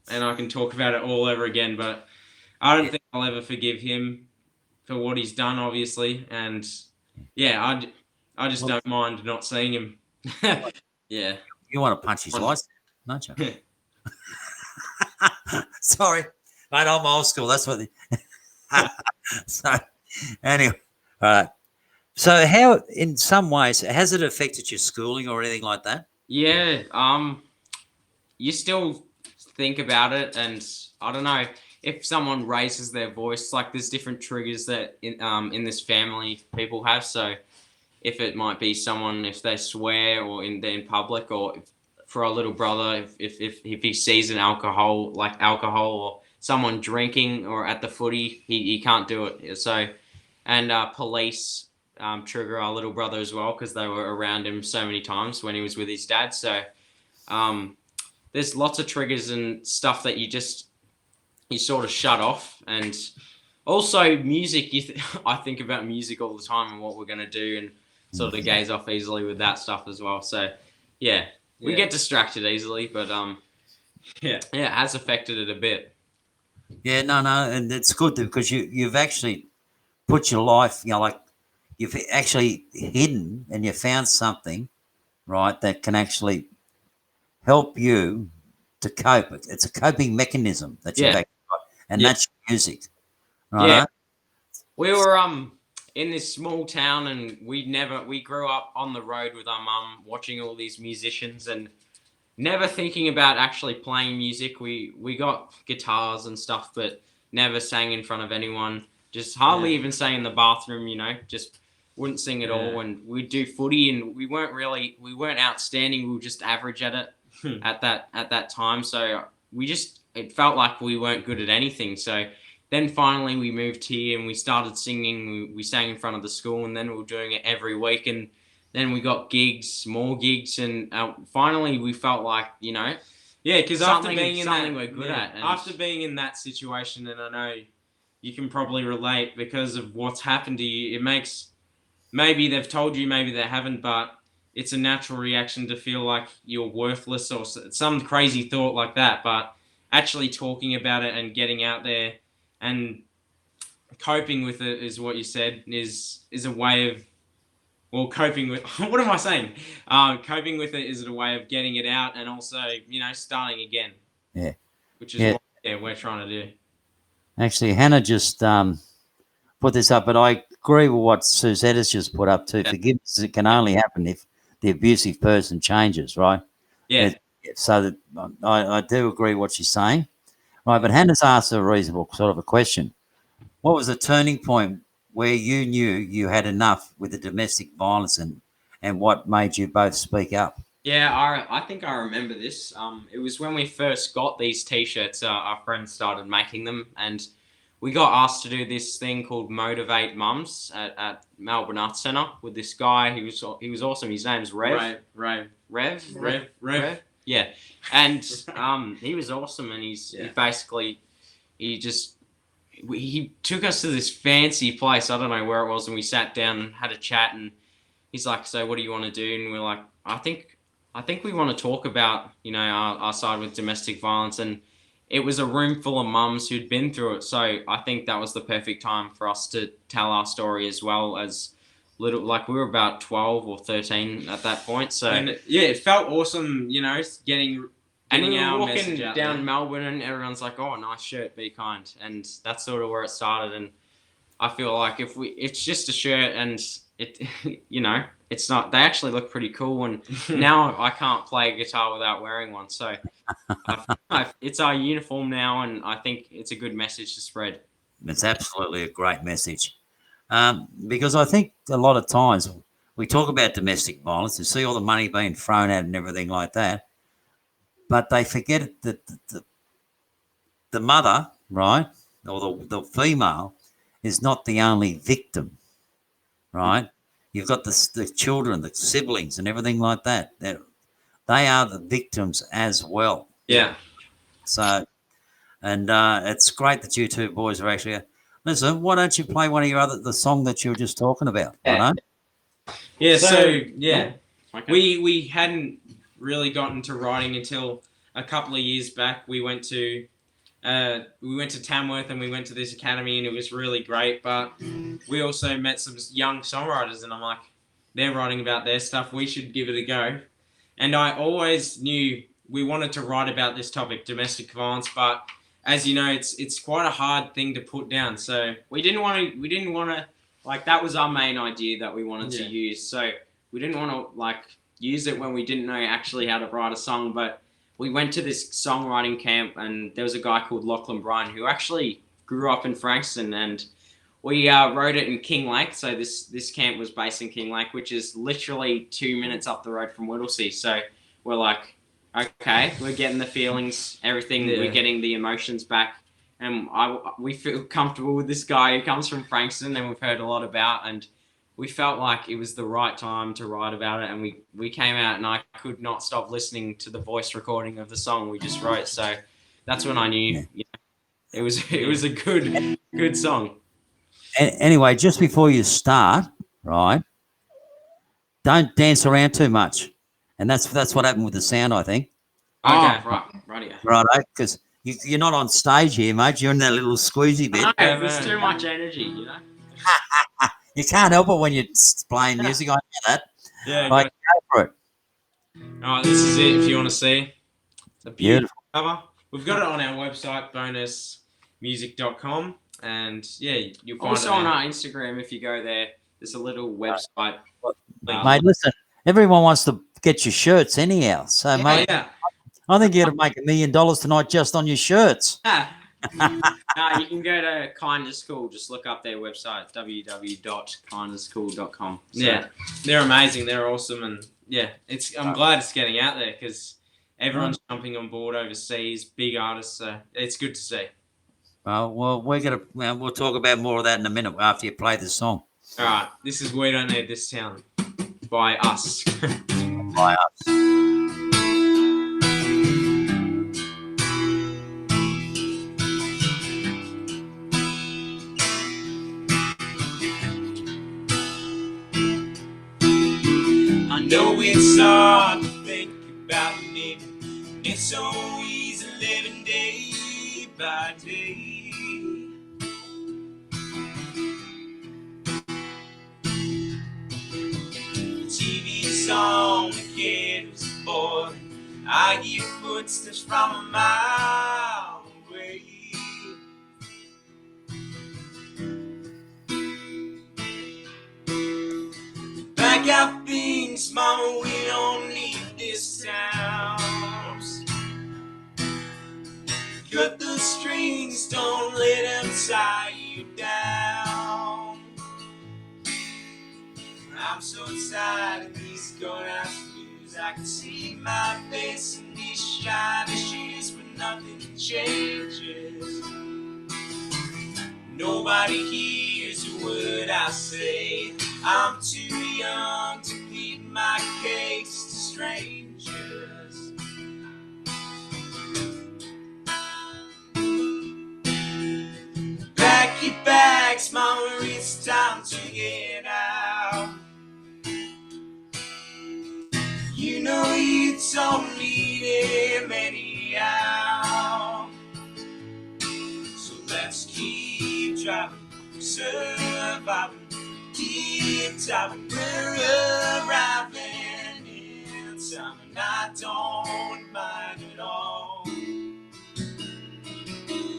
Speaker 2: and I can talk about it all over again. But I don't think I'll ever forgive him for what he's done, obviously. And I just don't mind not seeing him. Yeah.
Speaker 1: You want to punch his lights, don't you? Sorry, mate, I'm old school. That's what. So, anyway, all right. So, how, in some ways, has it affected your schooling or anything like that?
Speaker 3: Yeah. You still think about it, and I don't know if someone raises their voice. Like, there's different triggers that in this family people have. So, if it might be someone if they swear or in public, or for our little brother, if he sees an alcohol or someone drinking or at the footy, he can't do it. So, and police trigger our little brother as well, because they were around him so many times when he was with his dad. So there's lots of triggers and stuff that you sort of shut off. And also music, I think about music all the time and what we're going to do, and sort of gaze off easily with that stuff as well. So we get distracted easily, but it has affected it a bit.
Speaker 1: Yeah, no, and it's good because you've actually put your life, like you've actually hidden and you found something, right, that can actually help you to cope. It's a coping mechanism that you've actually got, and that's music, right?
Speaker 3: Yeah, we were in this small town, and we grew up on the road with our mum, watching all these musicians and never thinking about actually playing music. We got guitars and stuff, but never sang in front of anyone. Just hardly even sang in the bathroom, just wouldn't sing at all. And we'd do footy, and we weren't outstanding. We were just average at it at that time. So it felt like we weren't good at anything. So then finally we moved here and we started singing. We sang in front of the school, and then we were doing it every week. And then we got more gigs, and finally we felt like,
Speaker 2: because after being in
Speaker 3: something we're good at.
Speaker 2: And after being in that situation, and I know you can probably relate because of what's happened to you, it makes, maybe they've told you, maybe they haven't, but it's a natural reaction to feel like you're worthless or some crazy thought like that. But actually talking about it and getting out there and coping with it is what you said is a way of, well, coping with, what am I saying? Coping with it is a way of getting it out and also, starting again.
Speaker 1: Yeah.
Speaker 2: Which is what we're trying to do.
Speaker 1: Actually, Hannah just put this up, but I agree with what Suzetta's just put up too. Forgiveness, it can only happen if the abusive person changes, right?
Speaker 2: Yeah.
Speaker 1: So that I do agree with what she's saying. Right, but Hannah's asked a reasonable sort of a question. What was the turning point where you knew you had enough with the domestic violence, and what made you both speak up?
Speaker 3: Yeah, I think I remember this. It was when we first got these T-shirts. Our friends started making them, and we got asked to do this thing called Motivate Mums at Melbourne Arts Centre with this guy. He was awesome. His name's Rev. Rev. Yeah, and he was awesome, and he took us to this fancy place. I don't know where it was, and we sat down and had a chat, and he's like, "So what do you want to do?" And we're like, I think we want to talk about, our side with domestic violence. And it was a room full of mums who'd been through it. So I think that was the perfect time for us to tell our story, as well as we were about 12 or 13 at that point. So
Speaker 2: it felt awesome, getting
Speaker 3: and we were
Speaker 2: our
Speaker 3: walking
Speaker 2: message out
Speaker 3: down
Speaker 2: there.
Speaker 3: Melbourne, and everyone's like, "Oh, nice shirt, be kind." And that's sort of where it started. And I feel like it's just a shirt, and it, it's not, they actually look pretty cool. And now I can't play guitar without wearing one. So it's our uniform now, and I think it's a good message to spread.
Speaker 1: It's absolutely a great message. Because I think a lot of times we talk about domestic violence and see all the money being thrown at and everything like that, but they forget that the mother, right, or the female is not the only victim, right? You've got the children, the siblings and everything like that. They are the victims as well.
Speaker 2: Yeah.
Speaker 1: So, and it's great that you two boys are actually. Listen, why don't you play one of the song that you were just talking about?
Speaker 2: Yeah.
Speaker 1: Right?
Speaker 2: Yeah. So
Speaker 3: Okay.
Speaker 2: we hadn't really gotten to writing until a couple of years back. We went to Tamworth and we went to this academy and it was really great. But we also met some young songwriters and I'm like, they're writing about their stuff. We should give it a go. And I always knew we wanted to write about this topic, domestic violence, but as you know, it's quite a hard thing to put down. So
Speaker 3: we didn't want to like, that was our main idea that we wanted to use. So we didn't want to like use it when we didn't know actually how to write a song. But we went to this songwriting camp and there was a guy called Lachlan Bryan who actually grew up in Frankston, and we wrote it in King Lake. So this camp was based in King Lake, which is literally 2 minutes up the road from Whittlesea. So we're like, okay, we're getting the feelings, everything. We're getting the emotions back, and we feel comfortable with this guy who comes from Frankston, and we've heard a lot about, and we felt like it was the right time to write about it. And we came out, and I could not stop listening to the voice recording of the song we just wrote. So that's when I knew it was a good song.
Speaker 1: Anyway, just before you start, right? Don't dance around too much. And that's what happened with the sound, I think.
Speaker 3: Okay, right.
Speaker 1: Because you're not on stage here, mate. You're in that little squeezy bit.
Speaker 3: No, there's too much energy, you know.
Speaker 1: You can't help it when you're playing music. I know that.
Speaker 2: Yeah,
Speaker 1: go for it.
Speaker 2: All right, this is it. If you want to see the
Speaker 1: Beautiful
Speaker 2: cover, we've got it on our website, bonusmusic.com, and you'll find
Speaker 3: also
Speaker 2: it
Speaker 3: on our Instagram. If you go there, there's a little website.
Speaker 1: Mate, listen, everyone wants to get your shirts anyhow. So, mate, I think you're going to make $1 million tonight just on your shirts.
Speaker 3: You can go to Kinda School. Just look up their website, www.kindaschool.com. So.
Speaker 2: Yeah, they're amazing. They're awesome, and I'm glad it's getting out there because everyone's jumping on board overseas, big artists. So it's good to see.
Speaker 1: Well, we'll talk about more of that in a minute after you play the song.
Speaker 2: All right, this is "We Don't Need This Town" by Us.
Speaker 1: By Us.
Speaker 5: I know it's hard to think about living. It's so easy living day by day. TV's on, the candles are boiling. I hear footsteps from a mile away. Pack out things, mama, we don't need this house. Cut the strings, don't let them tie you down. I'm so tired of these courthouse views. I can see my face in these shiny shoes, but nothing changes. Nobody hears a word I say. I'm too young to plead my case to strangers. Pack your bags, mama, it's time to get out. You know you don't need him anyhow. So let's keep driving, surviving. Keep driving, we're arriving in time, and I don't mind at all.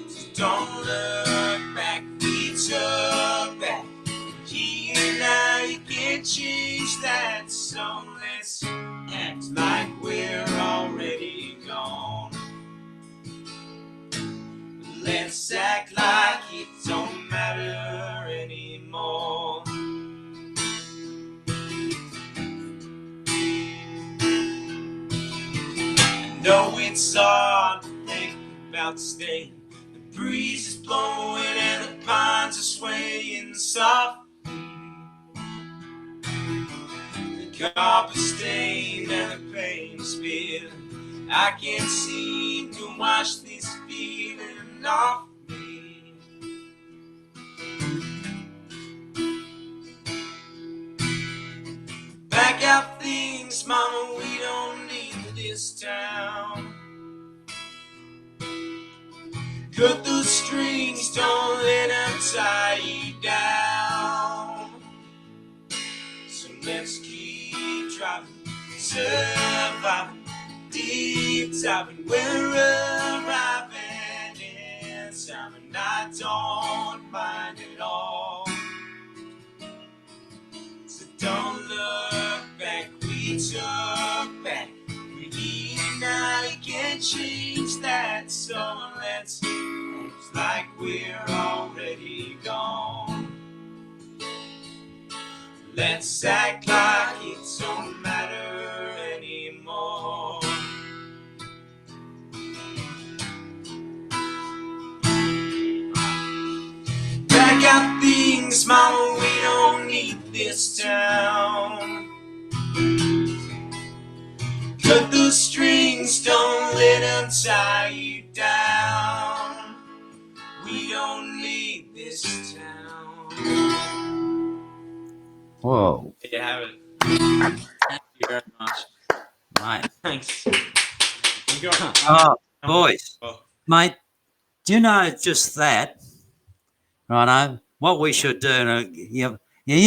Speaker 5: So don't look back, we took that. Here now you can't change that, so let's act like we're already gone. Let's act like it don't know it's hard to think about staying. The breeze is blowing and the pines are swaying soft. The carpet stained and the paint is spilling. I can't seem to wash this feeling off me. Pack out things, mama, we don't need this town. Cut those strings, don't let them tie you down. So let's keep driving, surviving, deep diving, we're arriving in time, and I don't mind at all. So don't look back, we took back. We're here now, you can't change that. So let's act like we're already gone. Let's act like it don't matter anymore. Pack out things, mama, we don't need this town. Cut those strings, don't let them tie you down. We don't need this town.
Speaker 1: Whoa,
Speaker 2: There you have it. Thank you very much.
Speaker 1: mate.
Speaker 2: Thanks. You got
Speaker 1: Oh, boys,
Speaker 2: Oh.
Speaker 1: mate, do you know just that? Righto, what we should do, you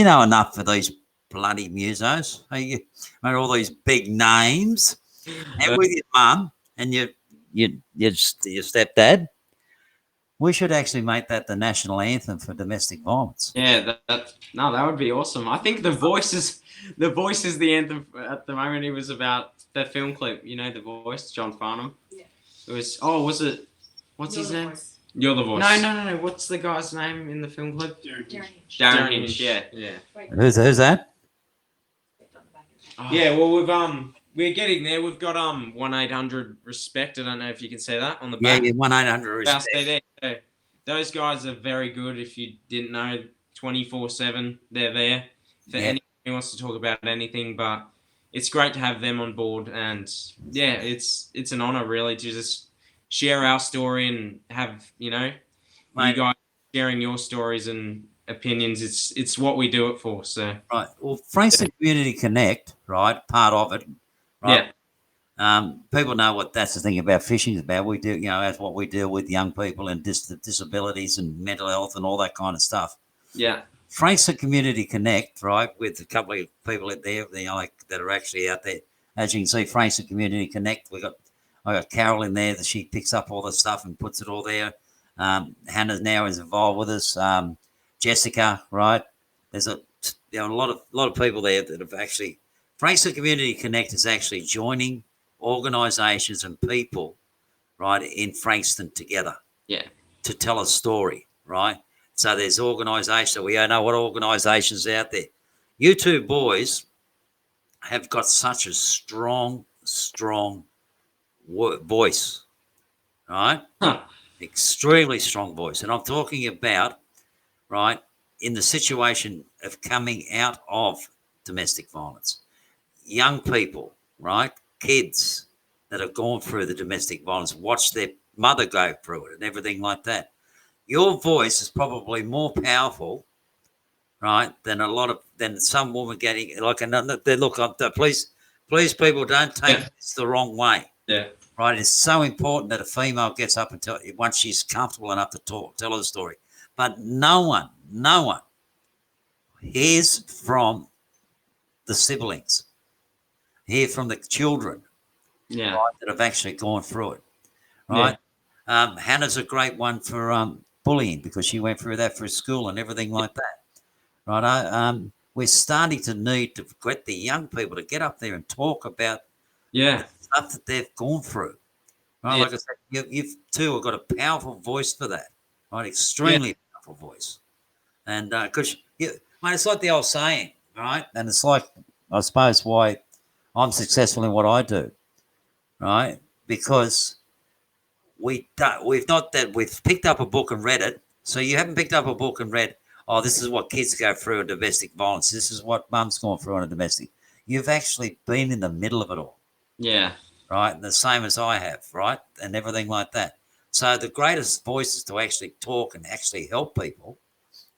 Speaker 1: know enough for these bloody musos. You all these big names, and with your mum and your stepdad. We should actually make that the national anthem for domestic violence.
Speaker 3: Yeah, that would be awesome. I think the voice is the anthem at the moment. It was about that film clip, you know, The Voice, John Farnham.
Speaker 4: Yeah.
Speaker 3: It was what's his name?
Speaker 2: You're the voice.
Speaker 3: No. What's the guy's name in the film clip?
Speaker 4: Darren.
Speaker 3: Hinch. Yeah.
Speaker 1: Who's that?
Speaker 3: Oh.
Speaker 2: Yeah, well, we're getting there. We've got 1-800 respect. I don't know if you can say that on the
Speaker 1: Yeah,
Speaker 2: back.
Speaker 1: yeah, 1-800 respect.
Speaker 2: So those guys are very good. If you didn't know, 24/7, they're there. If anyone wants to talk about anything, but it's great to have them on board. And yeah, it's an honor really to just share our story and have you guys sharing your stories and opinions. It's what we do it for. So
Speaker 1: Right. Well, Frankston Community Connect, right? Part of it, right?
Speaker 2: yeah.
Speaker 1: People know what that's the thing about fishing is about. We do, that's what we deal with young people and disabilities and mental health and all that kind of stuff.
Speaker 2: Yeah.
Speaker 1: Frankston Community Connect, right, with a couple of people out there, that are actually out there. As you can see, Frankston Community Connect. I got Carol in there that she picks up all the stuff and puts it all there. Hannah now is involved with us. Jessica, right? There's a lot of people there that have actually. Frankston Community Connect is actually joining organisations and people, right, in Frankston together.
Speaker 3: Yeah.
Speaker 1: To tell a story, right? So there's organisations. We don't know what organisations out there. You two boys have got such a strong voice, right?
Speaker 3: Huh.
Speaker 1: Extremely strong voice. And I'm talking about, right, in the situation of coming out of domestic violence. Young people, right, kids that have gone through the domestic violence, watch their mother go through it and everything like that. Your voice is probably more powerful, right, than some woman getting like another. Look, please, people, don't take this the wrong way.
Speaker 2: Yeah.
Speaker 1: Right, it's so important that a female gets up and once she's comfortable enough to tell her story. But no one hears from the siblings, hear from the children,
Speaker 3: Yeah.
Speaker 1: right, that have actually gone through it. Right, Hannah's a great one for bullying because she went through that for school and everything like that. Right, we're starting to need to get the young people to get up there and talk about stuff that they've gone through. Right, like I said, you two have got a powerful voice for that. Right, extremely powerful voice, and because it's like the old saying, right? And it's like I suppose why I'm successful in what I do, right? because we've picked up a book and read it. So you haven't picked up a book and read, oh, this is what kids go through in domestic violence. This is what mum's gone through on a domestic. You've actually been in the middle of it all.
Speaker 3: Yeah.
Speaker 1: Right? The same as I have, right? And everything like that. So the greatest voices to actually talk and actually help people,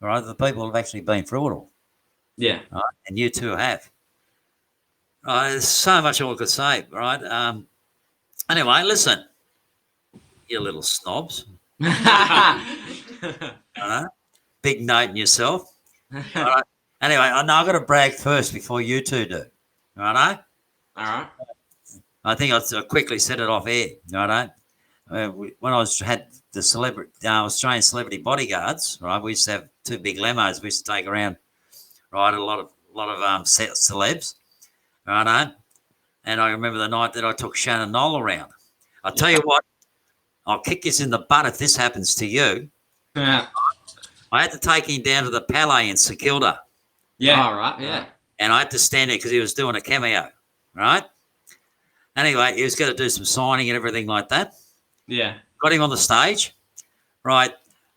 Speaker 1: right? The people who've actually been through it all.
Speaker 2: Yeah.
Speaker 1: Right? And you two have. There's so much I could say, right? Anyway, listen, you little snobs. Big note in yourself. Right? Anyway, I know I've got to brag first before you two do. Righto?
Speaker 2: All right.
Speaker 1: I think I quickly set it off air. Righto? When I had the Australian celebrity bodyguards, right? We used to have 2 big lemos. We used to take around, right? A lot of celebs, righto? And I remember the night that I took Shannon Noll around. I'll tell you what, I'll kick this in the butt if this happens to you.
Speaker 2: Yeah.
Speaker 1: I had to take him down to the Palais in St Kilda.
Speaker 2: Yeah.
Speaker 3: All right. Yeah.
Speaker 1: And I had to stand there because he was doing a cameo, right? Anyway, he was going to do some signing and everything like that.
Speaker 2: Yeah.
Speaker 1: Got him on the stage, right?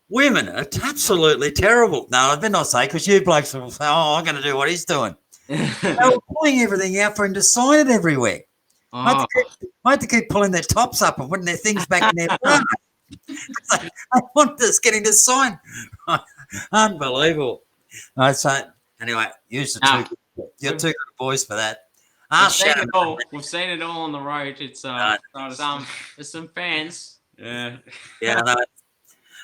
Speaker 1: Women are absolutely terrible. No, I better not say because you blokes will say, oh, I'm going to do what he's doing. They were pulling everything out for him to sign it everywhere. I had to keep pulling their tops up and putting their things back in their bra. I wanted to get him to sign. Unbelievable. So anyway, use the you're too good boys for that.
Speaker 3: We've seen it all on the road. It's there's some fans.
Speaker 2: Yeah.
Speaker 1: Yeah. No.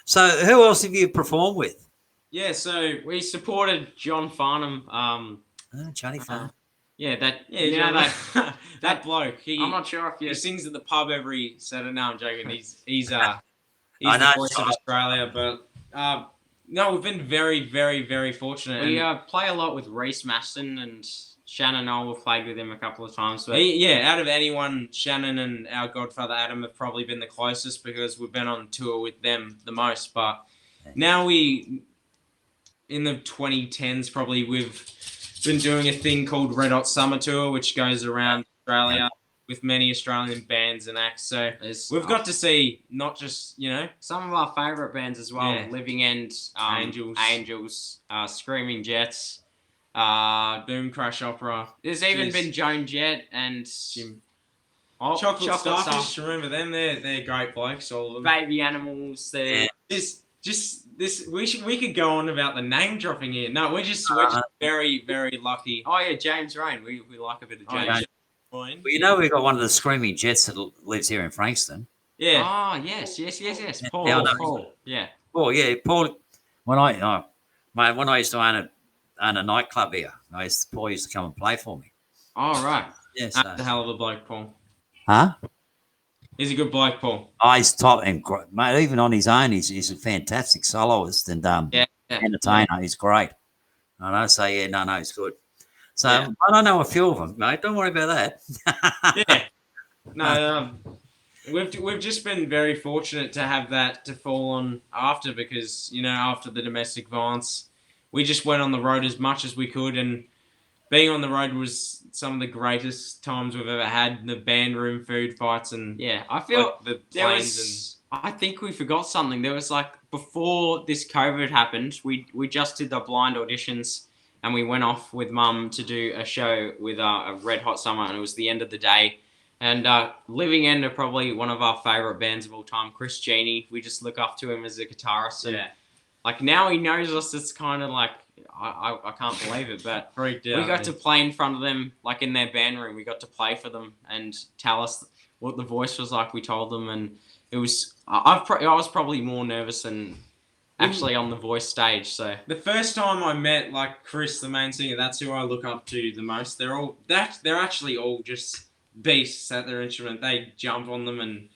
Speaker 1: So who else have you performed with?
Speaker 3: Yeah, so we supported John Farnham.
Speaker 1: Johnny Farnham.
Speaker 2: That bloke.
Speaker 3: I'm not sure if
Speaker 2: he sings at the pub every Saturday. No, I'm joking. He's the voice of Australia, but no, we've been very, very, very fortunate.
Speaker 3: We play a lot with Reece, Mastin, and Shannon Noll. We've played with him a couple of times. But
Speaker 2: out of anyone, Shannon and our godfather Adam have probably been the closest because we've been on tour with them the most. But now in the 2010s, probably we've been doing a thing called Red Hot Summer Tour, which goes around Australia with many Australian bands and acts. So we've got to see not just,
Speaker 3: some of our favourite bands as well.
Speaker 2: Yeah.
Speaker 3: Living End, Angels, Screaming Jets,
Speaker 2: Boom Crash Opera.
Speaker 3: There's even been Joan Jett and
Speaker 2: Chocolate Starfish. Remember them? They're great blokes, all of them.
Speaker 3: Baby Animals. They're
Speaker 2: we could go on about the name dropping here. No, we're just very, very lucky.
Speaker 3: Oh yeah, James Rain. We like a bit of James.
Speaker 1: Well, we've got one of the Screaming Jets that lives here in Frankston.
Speaker 2: Yeah.
Speaker 3: Oh yes. Paul. Yeah.
Speaker 1: Oh yeah, Paul. When I used to own a nightclub here, Paul used to come and play for me.
Speaker 3: Oh right.
Speaker 1: Yes.
Speaker 2: That's a hell of a bloke, Paul.
Speaker 1: Huh?
Speaker 2: He's a good bloke, Paul.
Speaker 1: Oh, he's top and mate, even on his own, he's a fantastic soloist and entertainer. Yeah. He's great. I know. So he's good. So I don't know a few of them, mate. Don't worry about that.
Speaker 2: Yeah. No, we've just been very fortunate to have that to fall on after because after the domestic violence, we just went on the road as much as we could, and being on the road was some of the greatest times we've ever had. The band room food fights and
Speaker 3: I feel
Speaker 2: the planes
Speaker 3: I think we forgot something. There was before this COVID happened, we just did the blind auditions and we went off with Mum to do a show with a Red Hot Summer, and it was the end of the day. And Living End are probably one of our favourite bands of all time. Chris Genie, we just look up to him as a guitarist. And now he knows us. It's kind of I can't believe it, but
Speaker 2: freaked out.
Speaker 3: We got to play in front of them, in their band room. We got to play for them and tell us what the voice was like. We told them, and it was. I was probably more nervous than actually on the voice stage. So
Speaker 2: the first time I met Chris, the main singer, that's who I look up to the most. They're actually all just beasts at their instrument. They jump on them and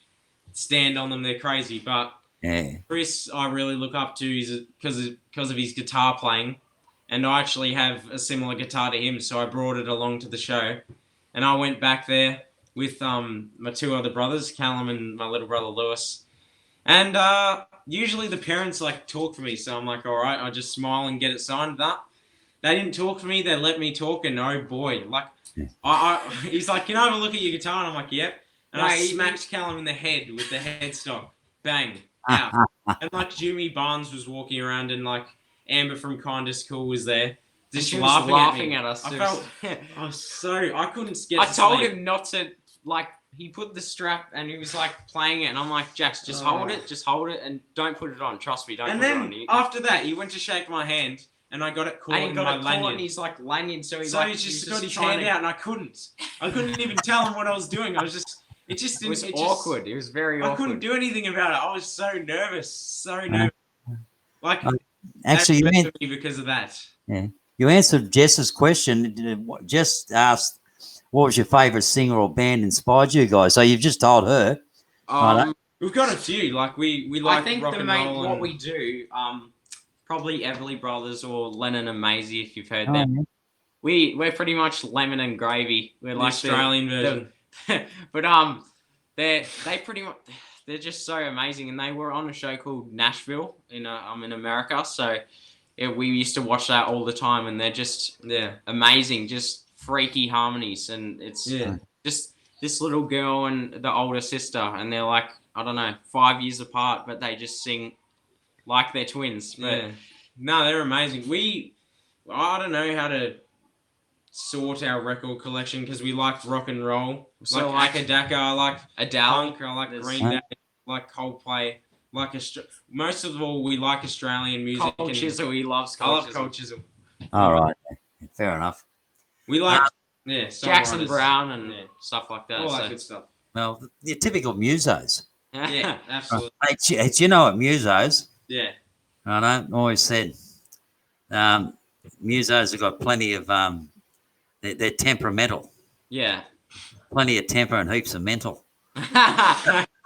Speaker 2: stand on them. They're crazy, but.
Speaker 1: Yeah.
Speaker 2: Chris, I really look up to because of his guitar playing, and I actually have a similar guitar to him, so I brought it along to the show, and I went back there with my 2 other brothers, Callum and my little brother Lewis, and usually the parents talk for me, so I'm all right, I just smile and get it signed. But they didn't talk for me; they let me talk, and oh boy, he's can I have a look at your guitar? And I'm yep. and I smacked Callum in the head with the headstock. Bang. Out. And like Jimmy Barnes was walking around, and like Amber from Kinda School was there, just
Speaker 3: She was laughing at us.
Speaker 2: I couldn't get.
Speaker 3: I told him not to, like, he put the strap and he was like playing it, and I'm like, Jax, just hold it, and don't put it on. Trust me, don't.
Speaker 2: And
Speaker 3: put
Speaker 2: then
Speaker 3: it on.
Speaker 2: after that, he went to shake my hand, and I got it caught in my lanyard.
Speaker 3: And he's like lanyard, so he's
Speaker 2: just got his hand out, and I couldn't even tell him what I was doing. I was just. It was
Speaker 3: awkward. It was very awkward.
Speaker 2: I couldn't do anything about it. I was so nervous. Like,
Speaker 1: actually, you mean
Speaker 2: because of that.
Speaker 1: Yeah, you answered Jess's question. Jess asked, "What was your favourite singer or band inspired you guys?" So you've just told her.
Speaker 2: We've got a few. Like we like.
Speaker 3: I think
Speaker 2: rock
Speaker 3: the
Speaker 2: and
Speaker 3: main
Speaker 2: roll
Speaker 3: what we do, probably Everly Brothers or Lennon and Maisie, if you've heard them. Yeah. We're pretty much lemon and gravy. We're
Speaker 2: the
Speaker 3: like
Speaker 2: Australian version.
Speaker 3: But they pretty much, they're just so amazing, and they were on a show called Nashville in America. So we used to watch that all the time, and they're just amazing, just freaky harmonies, and it's just this little girl and the older sister, and they're like, I don't know, 5 years apart, but they just sing like they're twins. But
Speaker 2: no, they're amazing. I don't know how to sort our record collection because we like rock and roll.
Speaker 3: So
Speaker 2: like Akadaka, I like
Speaker 3: Adele,
Speaker 2: punk, I like Green Day, like Coldplay, like most of all we like Australian music.
Speaker 3: Cole Chisel, he loves Cole.
Speaker 2: I love Cole Chisel.
Speaker 1: All right, fair enough.
Speaker 2: We like
Speaker 3: Jackson Brown and stuff like that.
Speaker 2: All that good stuff.
Speaker 1: Well, the typical musos.
Speaker 2: Yeah, absolutely.
Speaker 1: Hey, do you know what musos?
Speaker 2: Yeah.
Speaker 1: I don't always said musos have got plenty of they're temperamental.
Speaker 3: Yeah.
Speaker 1: Plenty of temper and heaps of mental.
Speaker 2: I've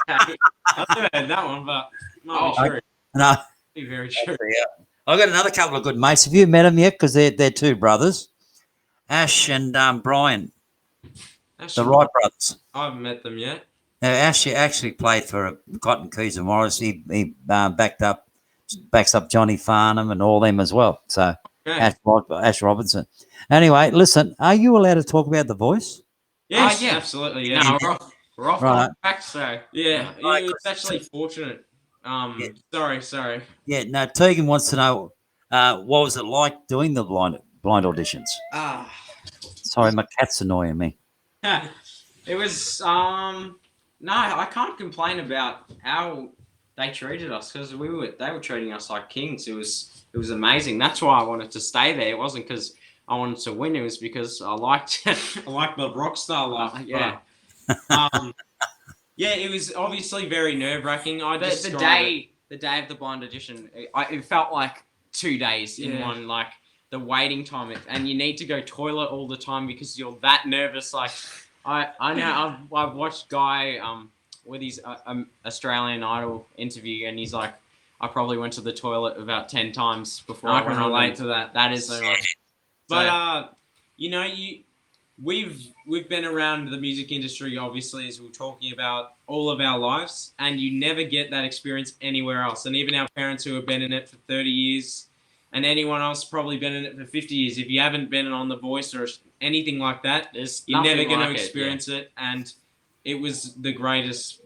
Speaker 2: never heard that one, but might be true.
Speaker 1: No.
Speaker 2: Be very true.
Speaker 1: Yeah. I've got another couple of good mates. Have you met them yet? Because they're two brothers. Ash and Brian. The Wright brothers.
Speaker 2: I haven't met them yet.
Speaker 1: Now, Ash actually played for Cotton Keys and Morris. He backs up Johnny Farnham and all them as well. So Ash Robinson. Anyway, listen, are you allowed to talk about The Voice?
Speaker 2: Yes, absolutely. Yeah.
Speaker 3: No, we're off on track, so.
Speaker 2: Yeah, it was actually fortunate. Sorry.
Speaker 1: Yeah, no, Tegan wants to know what was it like doing the blind auditions? Sorry, my cat's annoying me.
Speaker 3: It was no, I can't complain about how they treated us because they were treating us like kings. It was amazing. That's why I wanted to stay there. It wasn't because I wanted to win. It was because I liked
Speaker 2: the rock star life.
Speaker 3: Yeah.
Speaker 2: Yeah, it was obviously very nerve wracking.
Speaker 3: The day of the blind audition, it felt like 2 days in one. Like the waiting time, and you need to go toilet all the time because you're that nervous. Like I know I've watched Guy with his Australian Idol interview, and he's like, I probably went to the toilet about 10 times before I
Speaker 2: can relate to that.
Speaker 3: That is so much.
Speaker 2: But we've been around the music industry, obviously, as we were talking about, all of our lives, and you never get that experience anywhere else. And even our parents who have been in it for 30 years, and anyone else probably been in it for 50 years, if you haven't been on The Voice or anything like that, you're never going to experience it. And it was the greatest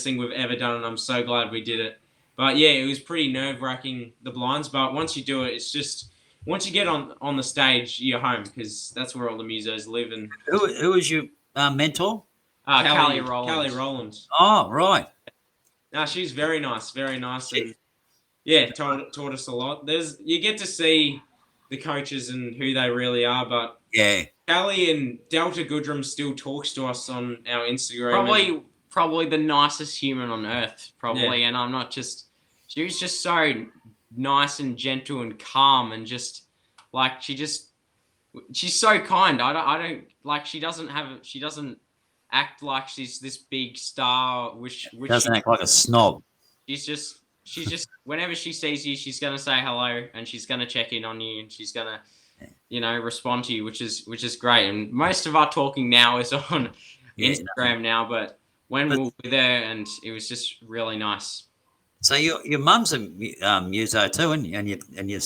Speaker 2: thing we've ever done, and I'm so glad we did it. But yeah, it was pretty nerve-wracking, the blinds. But once you do it, it's just... Once you get on the stage, you're home because that's where all the musos live. And
Speaker 1: who was your mentor?
Speaker 3: Callie Rowlands.
Speaker 2: Callie Rowlands.
Speaker 1: Oh, right.
Speaker 2: No, she's very nice, and yeah, taught us a lot. You get to see the coaches and who they really are, but
Speaker 1: yeah,
Speaker 2: Callie and Delta Goodrum still talks to us on our Instagram.
Speaker 3: Probably the nicest human on earth, probably, and I'm not just. She was just so nice and gentle and calm, and just like she's so kind. I don't like she doesn't act like she's this big star, which
Speaker 1: doesn't act like a snob.
Speaker 3: She's just whenever she sees you, she's gonna say hello and she's gonna check in on you and she's gonna respond to you, which is great. And most of our talking now is on Instagram now, but when we were there, and it was just really nice.
Speaker 1: So your mum's a muso too, and your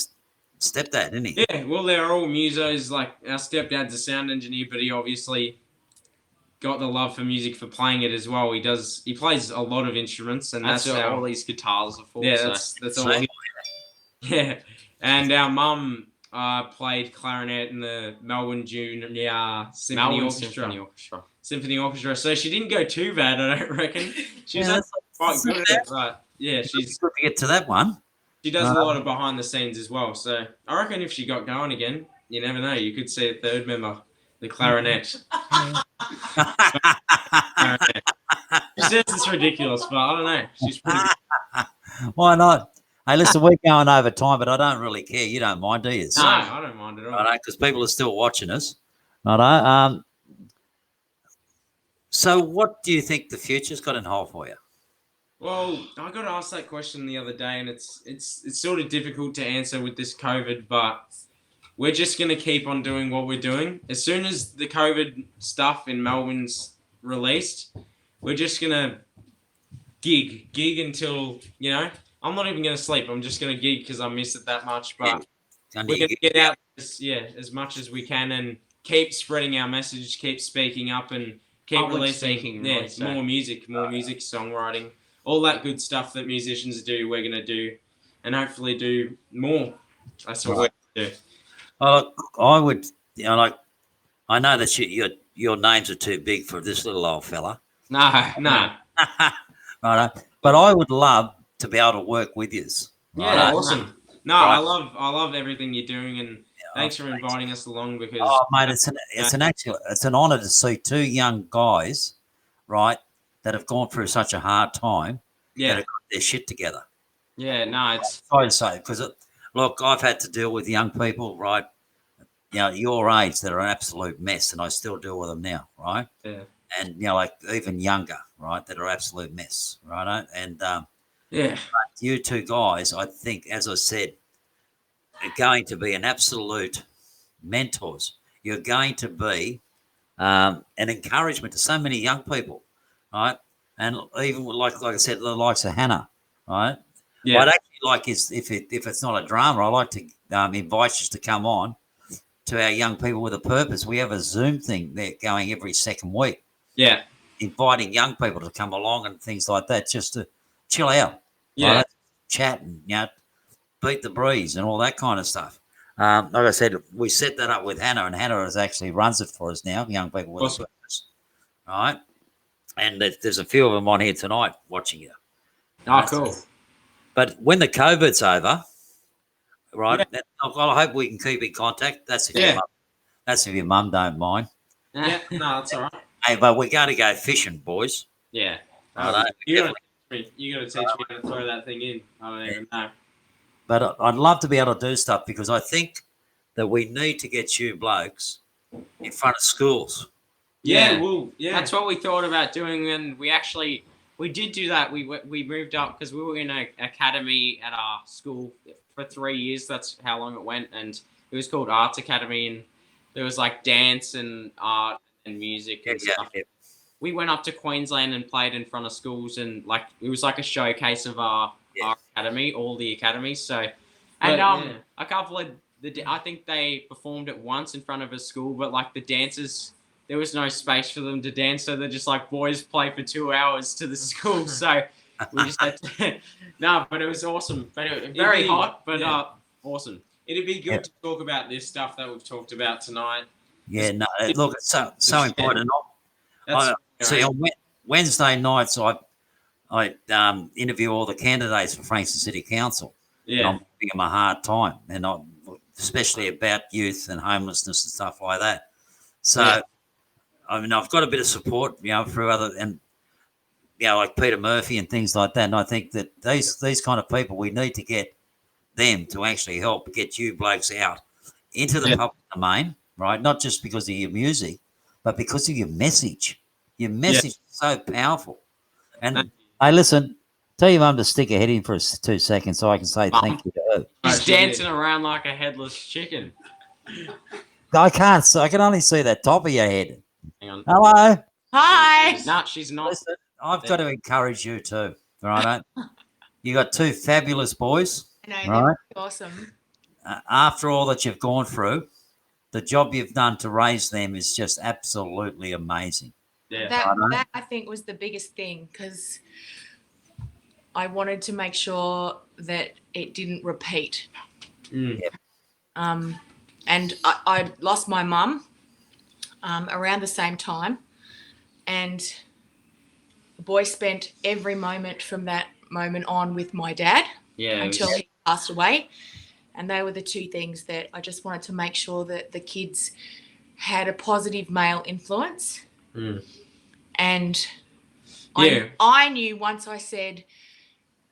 Speaker 1: stepdad, isn't he?
Speaker 2: Yeah, well, they're all musos. Like our stepdad's a sound engineer, but he obviously got the love for music for playing it as well. He plays a lot of instruments, and
Speaker 3: That's
Speaker 2: that's
Speaker 3: what
Speaker 2: how
Speaker 3: all these guitars are for.
Speaker 2: yeah,
Speaker 3: so.
Speaker 2: that's all. Yeah, and our mum played clarinet in the Melbourne Junior Symphony Orchestra. Symphony Orchestra. So she didn't go too bad, I don't reckon. She was quite good at it, but yeah, she's
Speaker 1: good to get to that one.
Speaker 2: She does a lot of behind the scenes as well. So I reckon if she got going again, you never know. You could see a third member, the clarinet. She says it's ridiculous, but I don't know. She's pretty good.
Speaker 1: Why not? Hey, listen, we're going over time, but I don't really care. You don't mind, do you?
Speaker 2: No, I don't mind at all.
Speaker 1: Because people are still watching us. Righto. So what do you think the future's got in hold for you?
Speaker 2: Well, I got asked that question the other day, and it's sort of difficult to answer with this COVID, but we're just going to keep on doing what we're doing. As soon as the COVID stuff in Melbourne's released, we're just going to gig until, I'm not even going to sleep. I'm just going to gig because I miss it that much, but we're going to get out as much as we can and keep spreading our message, keep speaking up, and keep releasing more music, songwriting. All that good stuff that musicians do, we're going to do, and hopefully do more. That's what we're going to do.
Speaker 1: I would, I know that your names are too big for this little old fella.
Speaker 2: No.
Speaker 1: Right, but I would love to be able to work with you.
Speaker 2: Yeah, awesome. No, right. I love everything you're doing, and thanks for inviting us along because.
Speaker 1: Oh, mate, it's an honour to see two young guys, right, that have gone through such a hard time.
Speaker 2: Yeah,
Speaker 1: that have got their shit together.
Speaker 3: Yeah, no, it's.
Speaker 1: Sorry to say, because look, I've had to deal with young people, right? Your age that are an absolute mess, and I still deal with them now, right?
Speaker 2: Yeah.
Speaker 1: And like even younger, right, that are absolute mess, right? And you two guys, I think, as I said, are going to be an absolute mentors. You're going to be an encouragement to so many young people, right? And even like I said, the likes of Hannah, right?
Speaker 2: Yeah.
Speaker 1: I'd actually like if it's not a drama, I like to invite you to come on to our Young People with a Purpose. We have a Zoom thing there going every second week.
Speaker 2: Yeah.
Speaker 1: Inviting young people to come along and things like that, just to chill out.
Speaker 2: Yeah.
Speaker 1: Right? Chat and beat the breeze and all that kind of stuff. Like I said, we set that up with Hannah, and Hannah actually runs it for us now, Young People with a Purpose. Right? And there's a few of them on here tonight watching you.
Speaker 3: Oh, cool.
Speaker 1: But when the COVID's over, right? Yeah. I hope we can keep in contact. That's if your mum don't mind.
Speaker 2: Yeah, no, that's all right.
Speaker 1: Hey, but we're going to go fishing, boys.
Speaker 3: Yeah.
Speaker 2: You got to teach me how to throw that thing in. I don't even know.
Speaker 1: But I'd love to be able to do stuff because I think that we need to get you blokes in front of schools.
Speaker 2: Yeah.
Speaker 3: That's what we thought about doing, and we did do that. We moved up because we were in an academy at our school for 3 years. That's how long it went, and it was called Arts Academy, and there was like dance and art and music and stuff. Yeah. We went up to Queensland and played in front of schools, and it was like a showcase of our academy, all the academies. So, and a couple of I think they performed it once in front of a school, but like the dancers, there was no space for them to dance, so they're just like, boys play for 2 hours to the school. So we just had to but it was awesome. But very hot, but awesome.
Speaker 2: It'd be good to talk about this stuff that we've talked about tonight.
Speaker 1: Yeah, no, look, it's so important. See, on Wednesday nights, I interview all the candidates for Frankston City Council. Yeah, and I'm giving them a hard time, and especially about youth and homelessness and stuff like that. So, I mean, I've got a bit of support, through other and like Peter Murphy and things like that. And I think that these kind of people, we need to get them to actually help get you blokes out into the public domain, right? Not just because of your music, but because of your message. Your message is so powerful. And hey, listen, tell your mum to stick her head in for 2 seconds so I can say thank you to her.
Speaker 3: She's dancing around like a headless chicken.
Speaker 1: I can't. I can only see the top of your head.
Speaker 3: Hang on.
Speaker 1: Hello.
Speaker 3: Hi. No, she's not.
Speaker 1: Listen, I've got to encourage you too. Right? You got two fabulous boys.
Speaker 6: I know. Right? Awesome.
Speaker 1: After all that you've gone through, the job you've done to raise them is just absolutely amazing.
Speaker 3: Yeah.
Speaker 6: That I think was the biggest thing, because I wanted to make sure that it didn't repeat.
Speaker 2: Mm.
Speaker 6: And I lost my mum around the same time, and the boy spent every moment from that moment on with my dad until he passed away. And they were the two things that I just wanted to make sure that the kids had a positive male influence.
Speaker 2: Mm.
Speaker 6: And
Speaker 2: Yeah.
Speaker 6: I knew once I said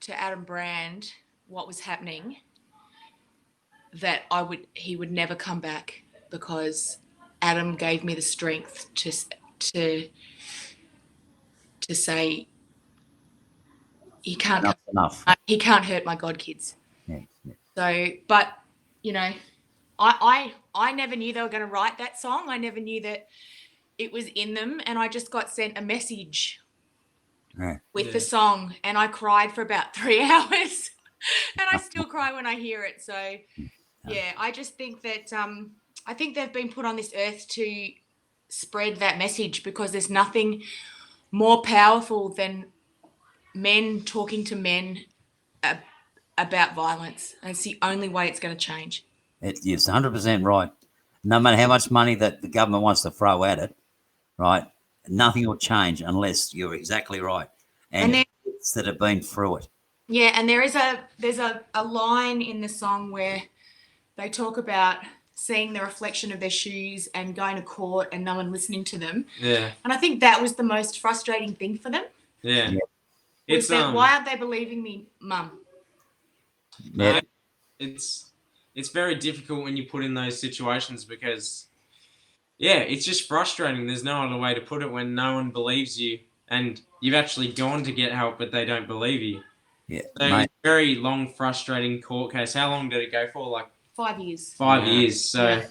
Speaker 6: to Adam Brand what was happening that he would never come back, because Adam gave me the strength to say he can't
Speaker 1: enough.
Speaker 6: He can't hurt my god kids.
Speaker 1: Yeah.
Speaker 6: So, but you know, I never knew they were going to write that song. I never knew that it was in them, and I just got sent a message with the song, and I cried for about 3 hours, and I still cry when I hear it. So, yeah, I just think that I think they've been put on this earth to spread that message, because there's nothing more powerful than men talking to men about violence, and it's the only way it's going to change.
Speaker 1: It's 100% right. No matter how much money that the government wants to throw at it, right, nothing will change unless you're exactly right. And kids that have been through it.
Speaker 6: Yeah, and there's a line in the song where they talk about seeing the reflection of their shoes and going to court and no one listening to them.
Speaker 2: Yeah.
Speaker 6: And I think that was the most frustrating thing for them.
Speaker 2: Yeah.
Speaker 6: It's that, why aren't they believing me, Mum?
Speaker 1: Yeah.
Speaker 2: It's very difficult when you put in those situations, because it's just frustrating. There's no other way to put it when no one believes you and you've actually gone to get help, but they don't believe you.
Speaker 1: Yeah.
Speaker 2: So it was a very long, frustrating court case. How long did it go for? Like
Speaker 6: 5 years.
Speaker 2: 5 years. So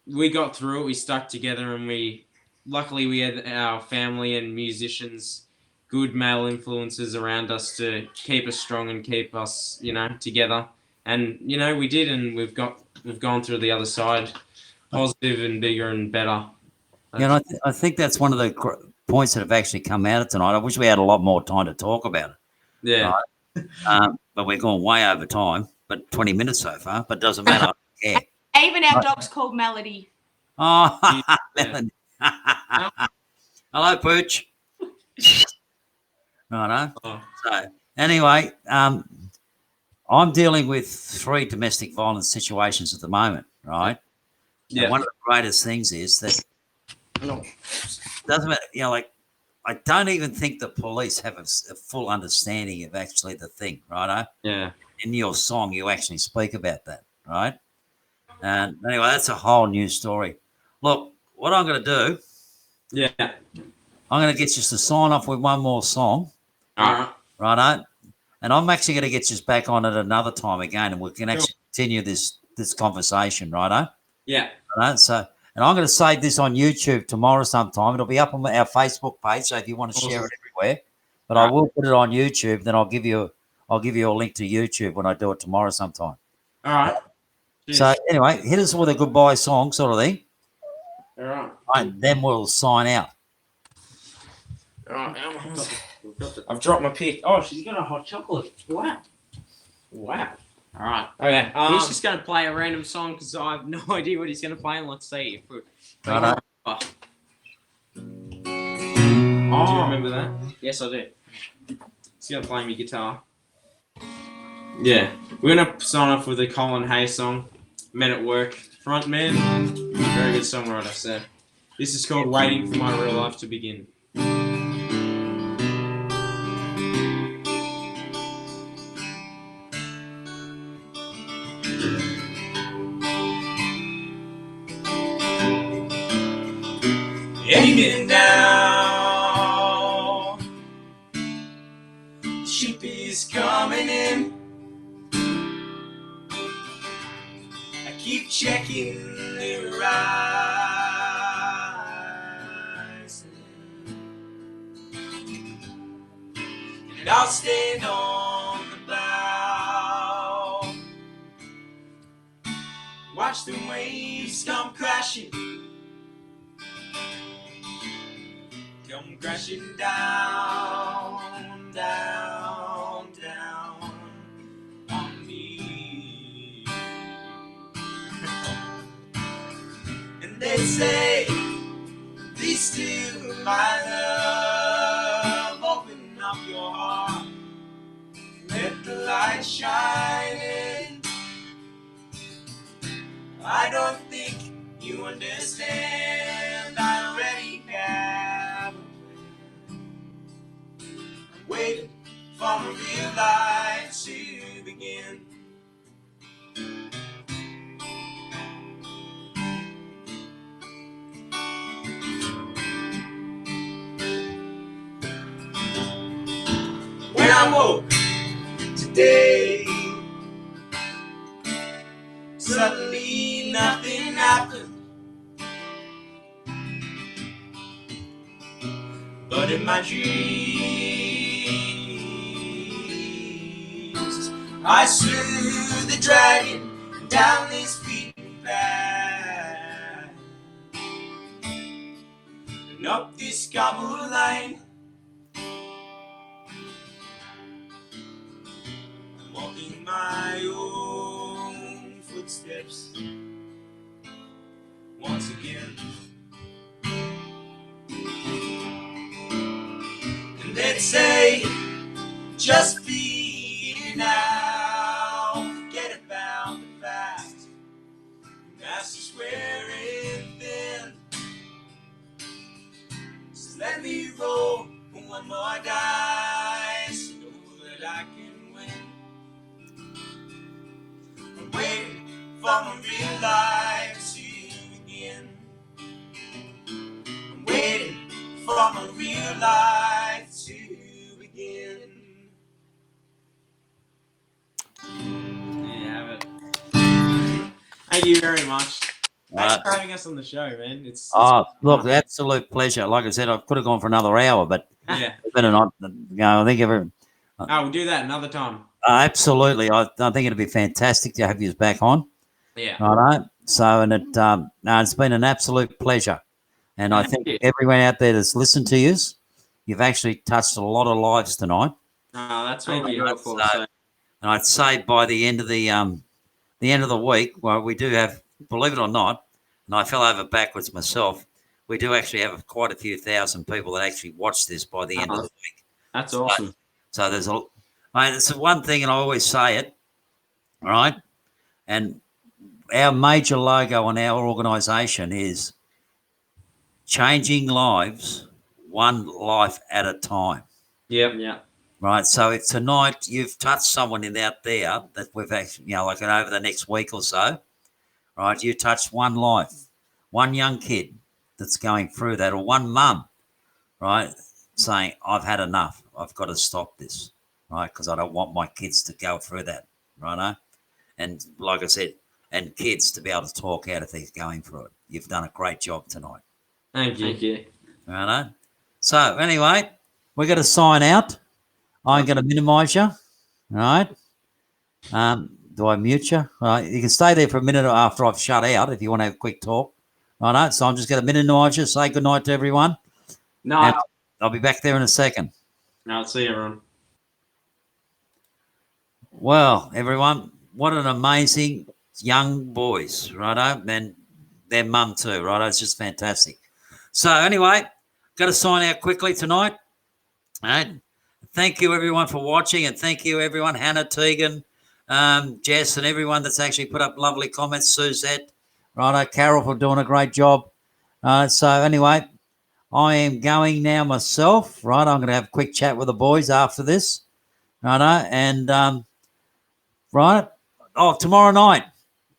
Speaker 2: we got through it. We stuck together, and luckily we had our family and musicians, good male influences around us to keep us strong and keep us, together. And we did, and we've gone through the other side, positive and bigger and better.
Speaker 1: I think that's one of the points that have actually come out of tonight. I wish we had a lot more time to talk about it.
Speaker 2: Yeah.
Speaker 1: Right? But we're going way over time. But 20 minutes so far. But doesn't matter. Yeah.
Speaker 6: Even our dog's called Melody.
Speaker 1: Oh, Melody. Hello, Pooch. Righto. So anyway, I'm dealing with 3 domestic violence situations at the moment, right? Yeah. And one of the greatest things is that doesn't matter, I don't even think the police have a full understanding of actually the thing, righto?
Speaker 2: Yeah.
Speaker 1: In your song, you actually speak about that, right? And anyway, that's a whole new story. Look, what I'm going to do, I'm going to get you to sign off with one more song, righto? And I'm actually going to get you back on at another time again, and we can actually continue this conversation, righto?
Speaker 2: Yeah.
Speaker 1: Right? So, and I'm going to save this on YouTube tomorrow sometime. It'll be up on our Facebook page, so if you want to share it everywhere. But I will put it on YouTube. Then I'll give you a link to YouTube when I do it tomorrow sometime.
Speaker 2: All right.
Speaker 1: So anyway, hit us with a goodbye song, sort of thing.
Speaker 2: All right.
Speaker 1: And then we'll sign out.
Speaker 2: All right. I've dropped my pick. Oh, she's got a hot chocolate. Wow. All right. Okay.
Speaker 3: He's just going to play a random song because I have no idea what he's going to play, and let's see.
Speaker 2: Do you remember that?
Speaker 3: Yes, I do.
Speaker 2: He's going to play me guitar. Yeah. We're going to sign off with a Colin Hay song, Men at Work. Front man, very good songwriter. So this is called Waiting for My Real Life to Begin. Hanging down, the ship is coming in. I keep checking the horizon, and I'll stand on the bow, watch the waves come crashing
Speaker 5: crashing down, down, down on me. And they say, be still, my love, open up your heart, let the light shine in. I don't think you understand, I already have a plan. I'm waiting for a real life to begin. When I woke today, suddenly nothing happened. But in my dreams, I slew the dragon down this beaten path and up this cobble lane. I'm walking my own footsteps once again. And they'd say, just be here now, forget about the past. Masters wearing thin. Just let me roll one more dice to know that I can win. I'm waiting for my real life to begin. I'm waiting for my real life to begin.
Speaker 2: There you have it. Thank you very much. Thanks for having us on the show, man. It's
Speaker 1: Look,
Speaker 2: fun.
Speaker 1: absolute pleasure. Like I said, I could have gone for another hour, but
Speaker 2: Yeah.
Speaker 1: better not. I think
Speaker 2: We'll do that another time.
Speaker 1: absolutely. I think it'd be fantastic to have you back on.
Speaker 3: Yeah.
Speaker 1: Right. So, and it's been an absolute pleasure. And I think
Speaker 3: you.
Speaker 1: everyone out there that's listened to you, you've actually touched a lot of lives tonight.
Speaker 2: That's what
Speaker 3: Thank
Speaker 2: we
Speaker 3: you.
Speaker 2: do it for.
Speaker 1: So-
Speaker 2: So.
Speaker 1: And I'd say by the end of the week, well, we do have, believe it or not, and I fell over backwards myself. We do actually have quite a few thousand people that actually watch this by the end of the week.
Speaker 2: That's awesome.
Speaker 1: So there's it's the one thing, and I always say it, all right? And our major logo on our organisation is changing lives, one life at a time.
Speaker 2: Yep. Yeah.
Speaker 1: Right. So if tonight you've touched someone out there that we've actually, like over the next week or so, right, you touched one life, one young kid that's going through that, or one mum, right, saying, I've had enough. I've got to stop this, right, because I don't want my kids to go through that, right? And like I said, and kids to be able to talk out if they're going through it. You've done a great job tonight,
Speaker 2: Thank you.
Speaker 3: Thank you.
Speaker 1: right? So anyway, we're going to sign out. I'm going to minimise you, all right? Do I mute you? All right, you can stay there for a minute after I've shut out if you want to have a quick talk. All right, so I'm just going to minimise you, say good night to everyone.
Speaker 2: No,
Speaker 1: And I'll be back there in a second.
Speaker 2: no, see you, everyone.
Speaker 1: Well, everyone, what an amazing young boys, righto, and their mum too, righto. It's just fantastic. So anyway, got to sign out quickly tonight. All right. Thank you everyone for watching, and thank you everyone, Hannah, Tegan, Jess, and everyone that's actually put up lovely comments. Suzette, righto, Carol for doing a great job. So anyway, I am going now myself. Right, I'm going to have a quick chat with the boys after this. Righto, and right. Oh, tomorrow night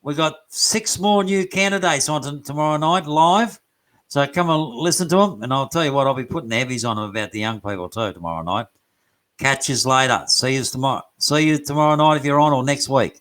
Speaker 1: we got 6 more new candidates on tomorrow night live. So come and listen to them, and I'll tell you what, I'll be putting the heavies on them about the young people too tomorrow night. Catch you later. See you tomorrow. See you tomorrow night if you're on, or next week.